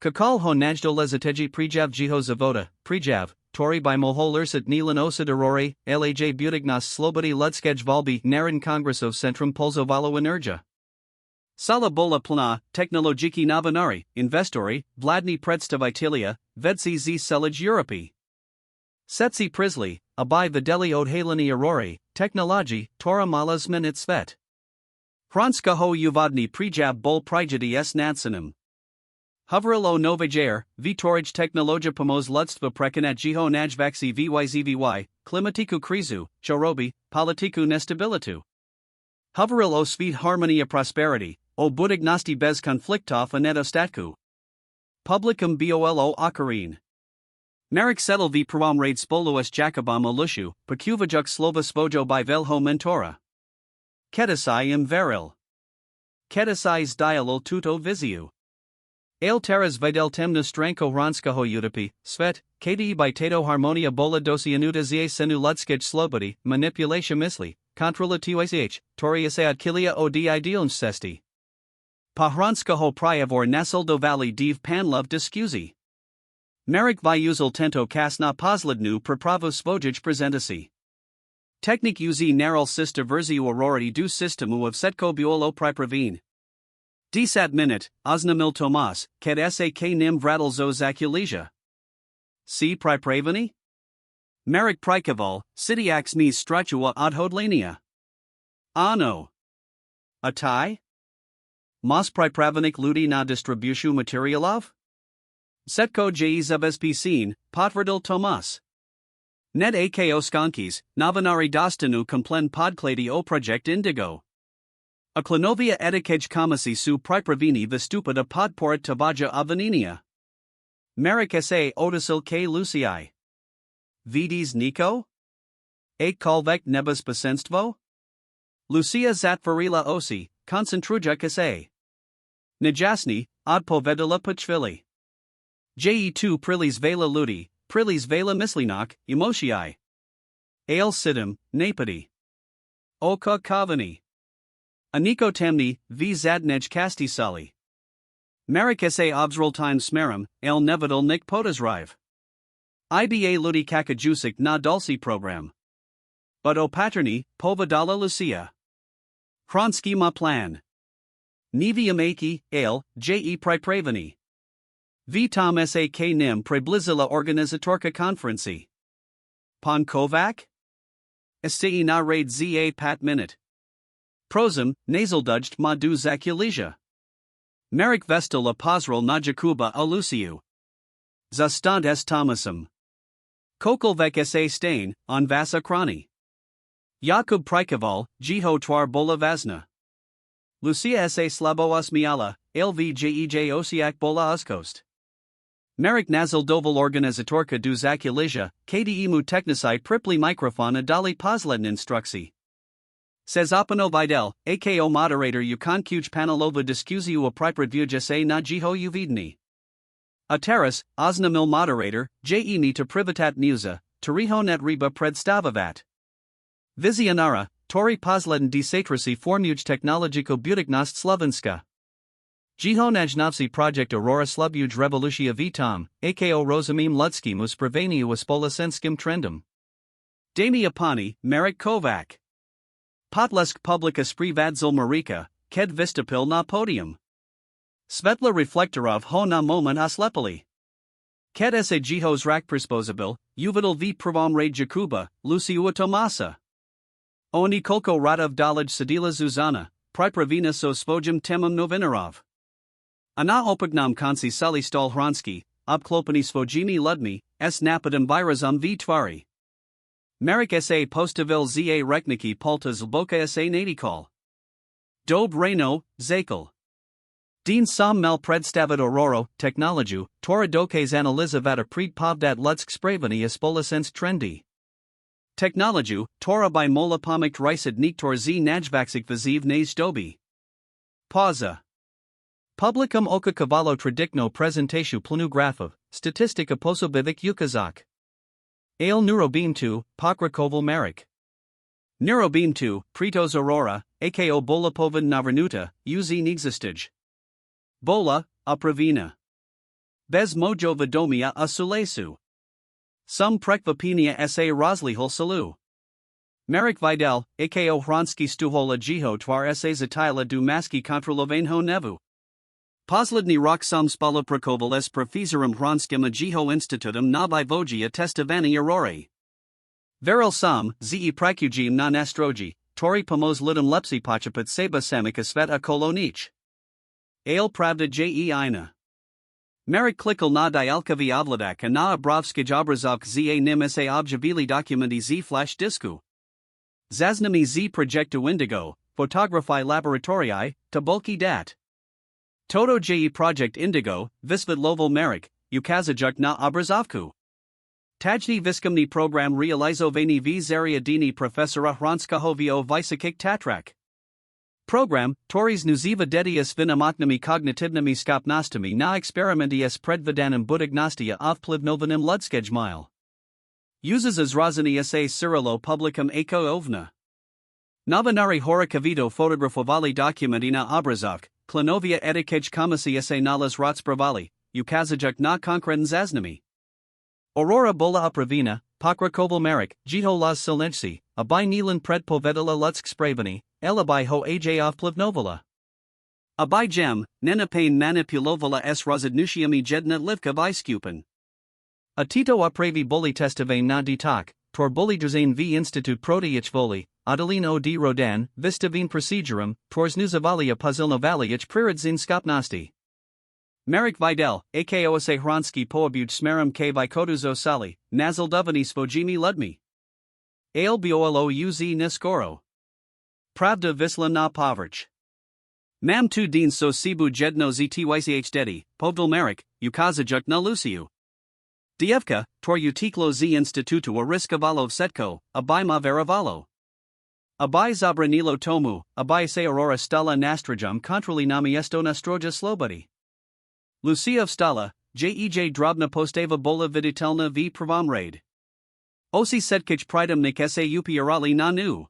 Kakal ho najdo lezategi prijav jiho zavoda, prijav, tori by mohol ursat nilan osad aurori, laj budignas slobody ludskej valbi narin kongreso centrum polzovalo energia. Sala bola plana, technologiki novinari, investori, vladni predstavitelia, vedsi z selij Europi. Setsi prisli, abai videli od halani aurori, technologi, tora malas minit svet. Hronska ho uvodni prijav bol prijadi s nadsanim. Hoveril o novajair, vitorij technologia pomoz ludstva prekanat jiho najvaxi vyzvy, klimatiku krizu, chorobi, politiku nestabilitu. Hoveril o svid harmonia prosperity, o budignosti bez konfliktov a nedostatku. Publicum bolo okarin. Merik settle v prom raid spoluas Jakobam olushu, pekuvajuk slova svojo by velho mentora. Ketasai im veril. Ketasai's dialol tuto viziu. Ale teras videl temna stranko hronskaho utopi, svet, kdi by tato harmonia bola dosianuta zie senu ludskej slobody, manipulatia misli, kontrolatuich, toriasa adkilia od idealns sesti. Pa hronskaho priavor nasildo valley div panlov diskuzi. Merik vyuzal tento kasna poslednu prapravo svojij presentasi. Technik uzi naral sista verziu aurori du sistemu of setko buolo pripravine. Desat minute, oznamil Tomas, ket sak nim vratel zo zakulesia. Si pripravani? Merik prikaval, sitiax mis stratua odhodlania. Ano. Atai? Mas pripravanik ludi na distributiu materialov? Setko jezvspcin, potvrdil Tomas. Ned ako skonkis, novinari dostanu komplen podkladi o project indigo. A klanovia etikej komisi su pripravini vistupida podporit tavaja avaninia. Merik sa odasil k lucii. Vidis Nico? A kolvek nebas pasenstvo? Lucia zatvarila osi, koncentruja sa. Najasni, odpovedala pachvili. Je2 prilis vela ludi, prilis vela mislinok, emotii. Ale sidim, napadi. Oka kavani. Aniko tamni, v zadnej kasti sali. Merik sa obzral time smerum, el nevidal nik podasrive. Iba ludi kakajusik na dulci program. But o paterni, povadala lucia. Hronski ma plan. Nivium aki, ale, je pripravani. Vitam sak nim preblizila organizatorka konferenci. Pon Kovac? Esti na raid za pat minute. Prosum, nasaldudged ma du zakulesia. Merik vestal a posral na Jakuba a Luciu. Zastant s Thomasum. Kokolvek sa stain, on vasa krani. Jakub prikaval, jiho twar bola vazna. Lucia sa slabo osmiala, lvjej osiak bola uskost. Merrick nazil doval organizatorka du zakilizha, kde mu technicite pripli microfona dali posledn instruksi. Says Opano Vidal, ako moderator ukonkuj panelova diskuziu a pripravdvuja se na jiho uvidni. A teras, oznamil moderator, jeni to privatat muza, toriho net riba predstavavat. Vizionara, tori posledn desatrasi formuj technologico budiknost slovenska. Jiho najnovsi project Aurora slubuj revolucia vitam, ako rozumim ludskim uspraveniu spolesenskim trendom. Dami Apani, Marek Kovac. Potlesk publika sprivadzil Marika, ked vistapil na podium. Svetla reflektorov ho na moment oslepili. Ked se jihos rak prisposabil, uvidal v pravom raid Jakuba, Luciua Tomasa. Oni kolko radov dalaj sedila Zuzana, pripravina so svojim temam novinarov. Ana opognam konci sali stal hranski, obklopani svojimi ludmi, s napadem virazum v tvari. Marek sa postavil za rekniki polta zlboka sa nadikal. Dob reno, zakal. Din sam mal predstavit Aurora, technologiu, tora dokes analizavata predpovdat ludsk spravani spolesens trendy. Technologiu, tora by mola pomikt risid niktor z najvaksik viziv nas dobi. Pauza. Publicum oka cavallo tradikno presentatio plunografov, statistika posobivik ukazak. Ale Neurobeam 2, Pokrakoval Marek. Neurobeam 2, Pritos Aurora, ako Bolapovan Navarnuta, uz Nixistij. Bola, Apravina. Bez mojo Vadomia a Sulesu. Sum prekvapinia sa Roslihol Salu. Marek Vidal, ako Hranski Stuhola Jiho Twar sa Zatila du Maski Kontrolovenho Nevu. Posledni rok sam spaloprakoval s profesorom Hranskim a Jiho Institutum na Vogia testovani Aurori. Veril sam, ze prakujim na nastroji, tori pomoz lidum lepsi pachapet seba samika svet a kolonich. Ale pravda ina. Marek klikal na dialkavi ovladak a na abrovskij obrazovk za nim sa objavili dokumenti z flash disku. Zaznami z projectu indigo, photography laboratorii, tabulki dat. Toto je project indigo, visvid loval Marek, ukazajuk na obrazovku. Tajni viskamni program realizovani v zariadini profesora Hranskahovio visakik tatrak. Program, toris nuziva dedias vinamoknami kognitivnami skopnostami na experimenti s predvidanum budignostia ovplivnovanim ludskejmile. Uses azrazani sa Cyrilo publicum ako ovna. Novinari horakavido fotografovali documenti na obrazovk, Klanovia etikej komisi sa nalas rotspravali, ukazajuk na konkreten zaznami. Aurora bola upravina, Pokrakoval Marek, Jiho las silnejci, abaj nilan predpovedala ludsk spravani, elabaj ho aj ovplivnovala. Abaj jem, nenapane manipulovala s rozidnusiami jedna livka vyskupen. A tito upravi boli testovane na ditak, tor boli drzane v institut protiich voli, Adelino d Rodan, Vistavin procedurum, tors nuzavalia pazilnovaliach prirodzin skopnosti. Marek Vidal, ako sa Hranski poabuj smerum k vikotuzo sali, nazildovani svojimi ludmi. Ale biolo uz neskoro. Pravda visla na povrch. Mam tu din so sibu jedno ztych dedi, povdil Marek, ukazajuk na Luciu. Dievka, tor utiklo z institutu a riskavalov setko, abima veravalo. Abaj zabranilo tomu, abaj se Aurora stala nastrajum kontroli namiesto nastroja slobody. Lucia v Stala, jej drobna postava bola viditelna v pravom raid. Osi setkich pridemnik sa upirali na nu.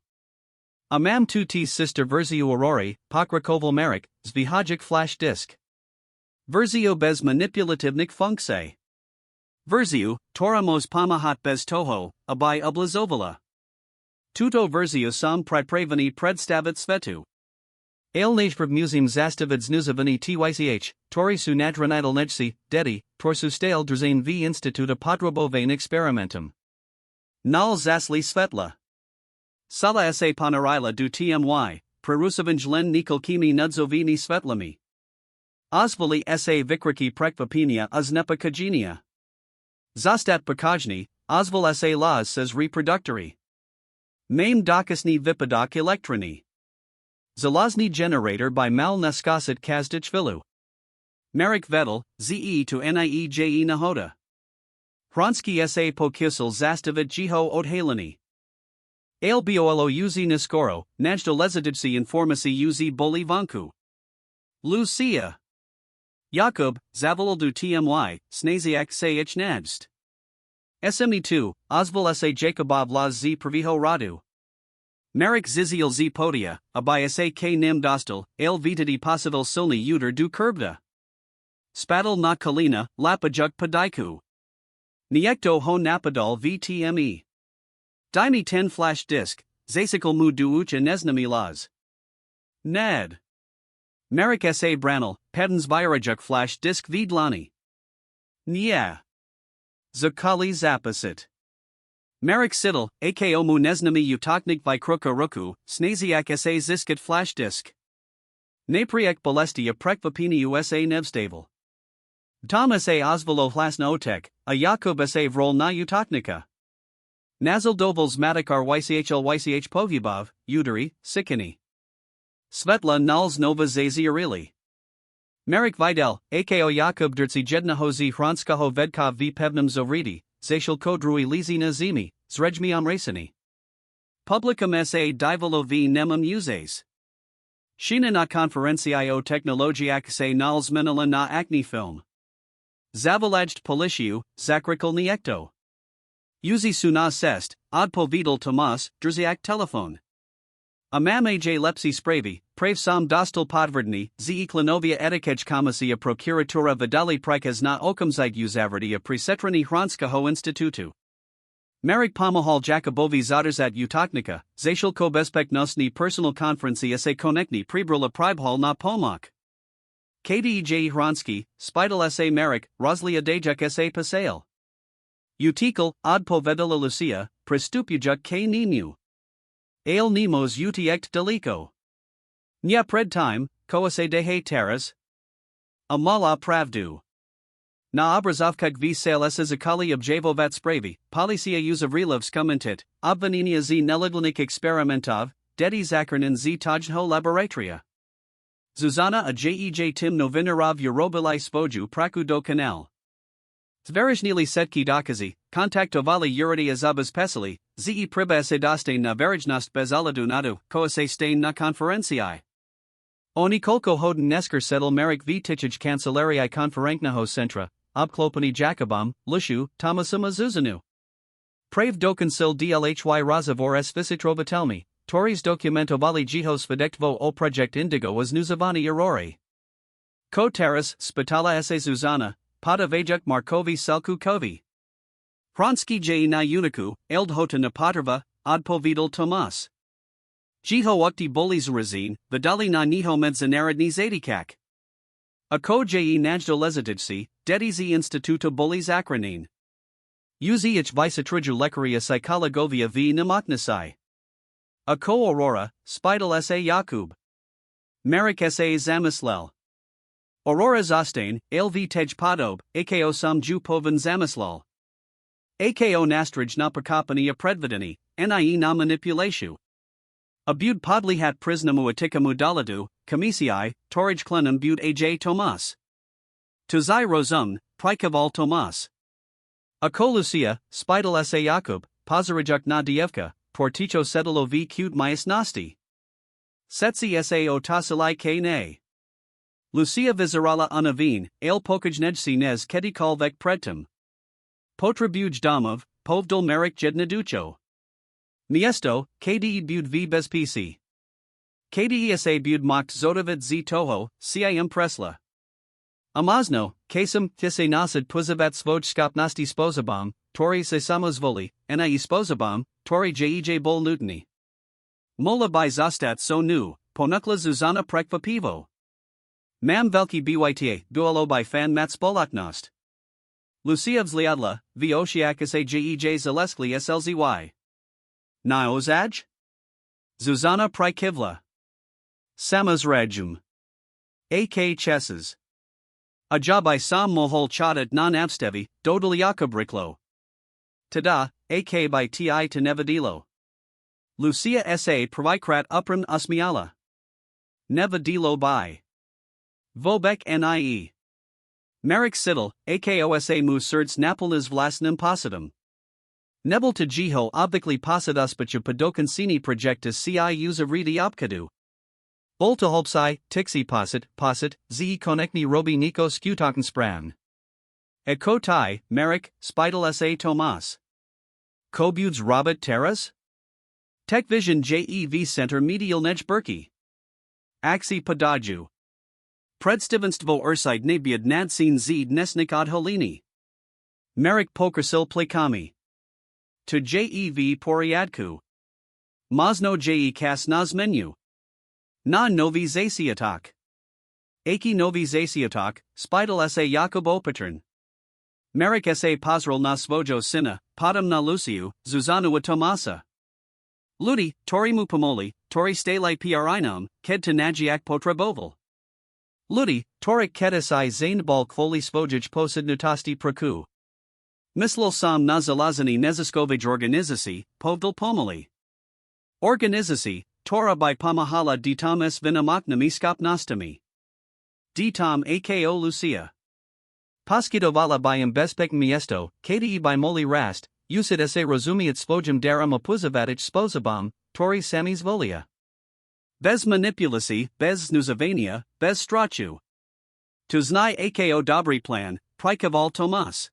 A mam tu t sister verziu Aurori, Pokrakoval Marek, zvihajic flash disk. Verzio bez manipulativnik funkse. Verziu, toramos pamahat bez toho, abaj ublazovala. Tuto verzio sam pripravani predstavit svetu. Ale najprv musim zastavid znuzavani tych, tori su nadranidal nejci, dedi, tor su stale drzane v instituta podrobovane experimentum. Nal zasli svetla. Sala sa panarila du tmy, prerusavanj len nikolkimi nudzovini svetlami. Ozvali sa vikriki prekvapinia uznepa kajenia. Zostat pakajni, ozval sa las says reproductory. Mame dokasni vipadok elektroni. Zalazny generator by Mal Naskasit Kazdich Vilu. Marek Vedel, ze to nieje nahoda. Hronsky sa pokusel zastavit jeho odhalení. Albolo uz niskoro, najdo lezadijci informaci uz bolivanku. Lucia. Jakub, zavolil tmy, snaziak se ich nadst. SME2, ozval sa Jakubov las z prviho radu. Marek Ziziel z podia, abaya sa k nim dostal, ale vitadi possivel silni uter du kurbda. Spadal na kalina, lapajuk padiku. Niekto ho napadal vtme. Dimi 10 flash disk, zasikal mu duuch neznami las. Nad. Marek sa branil, pedans virajuk flash disk vidlani. Nya. Zakali zapasit. Marek Sidel, ako mu neznami utoknik vikruka ruku, snaziak sa ziskat flash disk. Napriek bolestia prekvapini usa nevstavel. Thomas a ozvalo hlasna otek, a Jakub sa vrol na utoknika. Nazal dovels matikar ychl povubov, udari, sikini. Svetla nals nova zaziarili. Marek Vidal, ako Jakub derci jednahozi hronskaho vedkov v pevnem zovridi, zashil kodrui lizina zimi, zrejmi amresini. Publicum sa divolo v nemum uzes. Shina na konferencio technologiak sa nals menala na acne film. Zavalajt policiu, zakrikal niekto. Uzi suna sest, odpovidal Tomas, drziak telefon. Amame j lepsi spravi, prav sam dostal podvrdni, ze klinovia etikej komisija prokuratura vidali prikaz na okamzite uzavrdia presetrani hronskaho institutu. Marek pomohal Jakobovi zadarzat utoknika, zashil ko bezpeknosni personal konferencija se konekni pribrula pribhal na pomak. KDEJ Hronsky, Spidal sa Marek, Roslia Dejak sa Pasale. Utikal, odpovedala Lucia, prestupujuk k nimu. Ale nemos utiekt deliko. Nya pred time, ko sa dehe teras. A Malá pravdu. Na obrazovkak v sale sa zakali objevovat spravi, policia uzavrilov komentit, obvininia z nelegalnik experimentov, dedi zakrnin z tajho laboratria. Zuzana a jej tim novinarov urobilai spoju praku do kanal. Zverishnili setki dokazi, kontaktovali urity azabas pesali, ze priba sedaste na verijnost bezaladunadu, ko se stain na konferencii. Oni kolko hoden nesker settle Marek Vtich kancelarii konferenknaho centra, obklopani Jakobom, Lushu, Tomasuma Zuzanu. Prave dokonsil dlhy razavor s visitrovatelmi, Tories dokumentovali jihos vedektvo o project indigo was nuzavani erori. Ko teras, spitala sa Zuzana, pada vajuk Markovi selku kovi. Hronsky j na uniku, eldhota na potrva, odpovidal Tomas. Jiho ukti bolis razin, vidali na niho medzenaradni zadikak. Ako je najdo lezadijci, dedizi instituto bolis akranin. Uzi ich visatriju lekaria psychologovia v namaknasai. Ako Aurora, Spidal sa Jakub. Marek sa Zamislel. Aurora Zostane, lv tej podob, ako sam ju povan Zamislal. Ako nastrij na prakopani a predvideni, nie na manipulation. Abud podlihat priznamu atikamu daladu, komisii, torij klenum bud aj Tomas. Tuzai rozum, prikaval Tomas. Ako Lucia, Spidal sa Jakub, pozorijuk na dievka, porticho sedalo v cute myas nasti. Setsi sa otasilai k ne. Lucia vizarala unavin, ale pokajnejsi nez kedikal vek predtum. Potrabuj domov, povdol Marek jednaducho. Miesto, KDE bud v bezpisi. KDE sa bud mokt zodavid z toho, cim presla. Amazno, kasem, tise nasad puzavat svoj skopnosti spozabom, tori se samozvoli, nie spozabom, tori jej bol nutni. Mola by zostat so nu, ponukla Zuzana prekva pivo. Mam velki byta, duolo by fan mat spolaknost. Lucia vzliadla, v oshiak sa jej zaleskli slzy. Naozaj? Zuzana prikivla. Samozrejum. AK cheses. Ajabai sam mohol chadat non avstevi, dodal Jakub riklo. Tada, AK by ti to nevadilo. Lucia sa pravikrat upram usmiala. neva dilo by. Vobek nie. Marek Sidel, akosa mu serds napolnas vlastnym posadom. Nebel to jiho obvykli posaduspachu podokancini projectus ci uzavridy opkadu. Bolta holpsi, tixi posit, zi konekni robi niko skutaken spran. Eko tai, Marek, spidal sa Tomas. Kobuds Robert Terras? Techvision JEV Center Medial Nej Berkey. Axi Podaju. Predstivenstvo Urside Nebiad Nadsin Zed Nesnik Odholini. Marek Pokersil Plakami. To JEV Poriadku. Mosno JE Kas Nas Menu. Na Novi Zasiatok. Aki Novi Zasiatok, Spidal sa Jakob Opatern. Marek sa Pozrel na Svojo Sina, Padam na Luciu, Zuzanu Tomasa. Ludi, Tori mu Pomoli, Tori Stalai Prinam, Ked to Najiak Potreboval. Ludi, Torik Kedisai Zainbal Kvoli Svojij Posad Nutasti Praku. Mislil Sam Nazalazani Neziskovij Organizaci, Povdal Pomoli. Organizaci, Tora by Pamahala Ditam S Vinamaknami Skopnostami. Ditam Ako Lucia. Paskidovala by Imbespek Miesto, KDE by Moli Rast, Usid sa Rozumiat Svojim Daram Opuzavadich Spozabam, Tori Samis Volia. Bez manipulacy, bez znuzavania, bez strachu. Tuznai ako dobry plan, prikaval Tomas.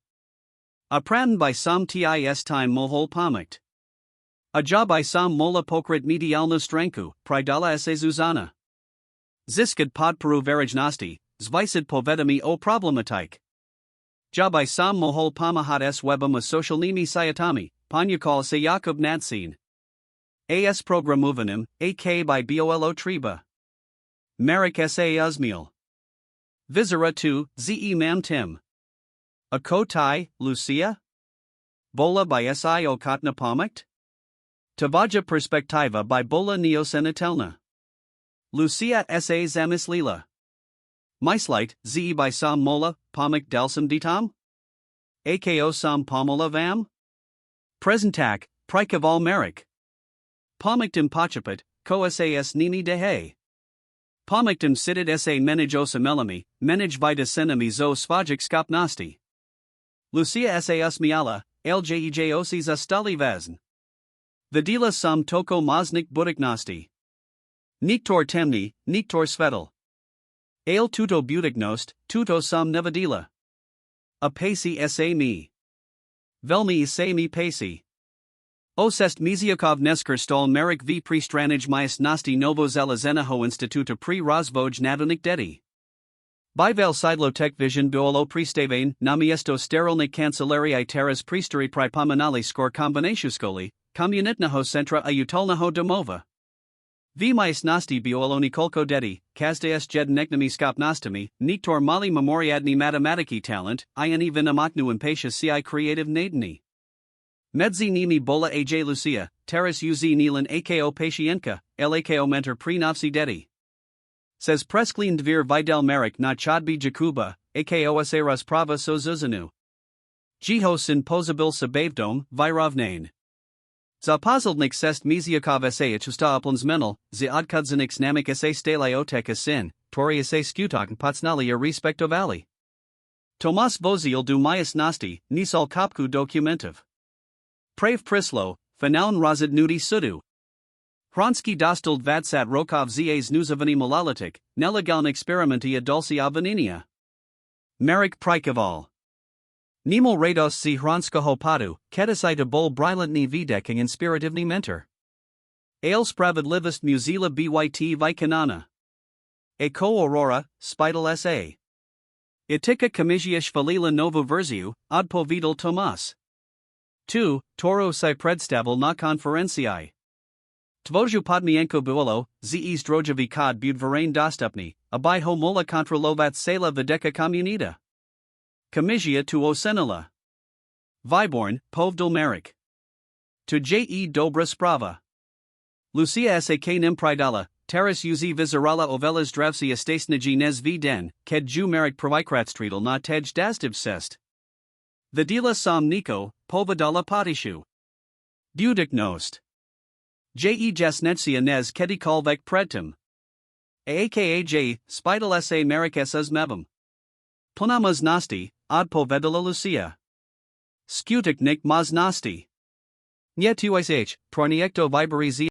A pran by sam tis time mohol pomikt. A job by sam mola pokrit medialno stranku, pridala sa Zuzana. Ziskad podperu verejnosti, zvisid povedami o problematike. Job by sam mohol pomahat s webam a socialnimi sayatami, panyakal sa Jakob Nadsin. As programuvanim, ak by bolo treba. Marek sa uzmiel. Visera tu, ze mam tim. A kotai, Lucia? Bola by si okatna pomikt? Tavaja perspektiva by bola neosenatelna. Lucia sa zamislila. Myslight, ze by sam mola, pomikt delsum ditam? Ako sam pomola vam? Presentak, prikaval Marek. Pomictum pachapit, ko sas nini dehe. Pomictum sitit sa menij osamelami, menij vida senami zo svajik skopnosti. Lucia sa usmiala, ljej osis ustali vazn. Vidila sam toko moznik budiknosti. Niktor temni, niktor svetel. Ale tuto butiknost, tuto sam nevadila. A pasi sa mi. Velmi sa mi pasi. Osest Miziakov Nesker stol Marek v pristranij myas nosti novo zelezeného instituta pri rozvoj nadonik dedi. Bivel sidlo tech vision buolo pristevane namiesto sterilnik kancelariai teras pristeri pri pomanali skor kombinatiuskoli, komunitnaho centra a utolnaho domova. V myas nosti buolo nikolko dedi, kazdeas jed neknami skopnostami, niktor mali memoriadni matematiki talent, ini vinamaknu impatius ci creative nadini. Medzi nimi bola aj Lucia, teras uz nilan ako patienka, lako mentor prinovsi dedi. Says presklin dvir videl Marek na chodbi Jakuba, ako aseras prava so zuzanu. Jiho sin pozabil sabavdom, virovnane. Za pozildnik sest Miziakov sa chusta uplans menel, za odkudzanik znamik sa stalaiotek sin, tori sa skutak potsnalia respectovali. Tomas vozil du myas nosti, nisal kopku dokumentiv. Prave prislo, fanaun razid nudi sudu. Hronski dostald vadsat rokov zas nuzavani malalatik, nelegaln experimenti adulsi avaninia. Marek prikaval. Nemo rados si hronskaho padu, kedisita bol brilantni videking inspirativni mentor. Ale spravedlivist muzila byt vikanana. Eko aurora, spidal sa. Itika komisiash falila novo verziu, odpovidal Tomas. 2. Toro si predstavil na konferencii. Tvoju podmienko buolo, zes drojovi kod budvarain dostupni, abij ho mola kontrolovat sela videka komunita. Komisia tu osenila. Viborn, povdil Marek. To je dobra sprava. Lucia sa kanem pridala, teras uz vizerala ovelas dravsi estasniji nez v den, ked ju Marek provikratstridal na tej dastiv sest. Vidila sam Niko, povedala potishu. Budiknost. Je jasnetsia nez kedikalvek predtem. aka J, Spidal sa Marikesas Mebum. Punamaz Nasti, Odpo Vedala Lucia. Skutik Nick Maz Nasti. Nye 2 H, Proniecto Viberi Z.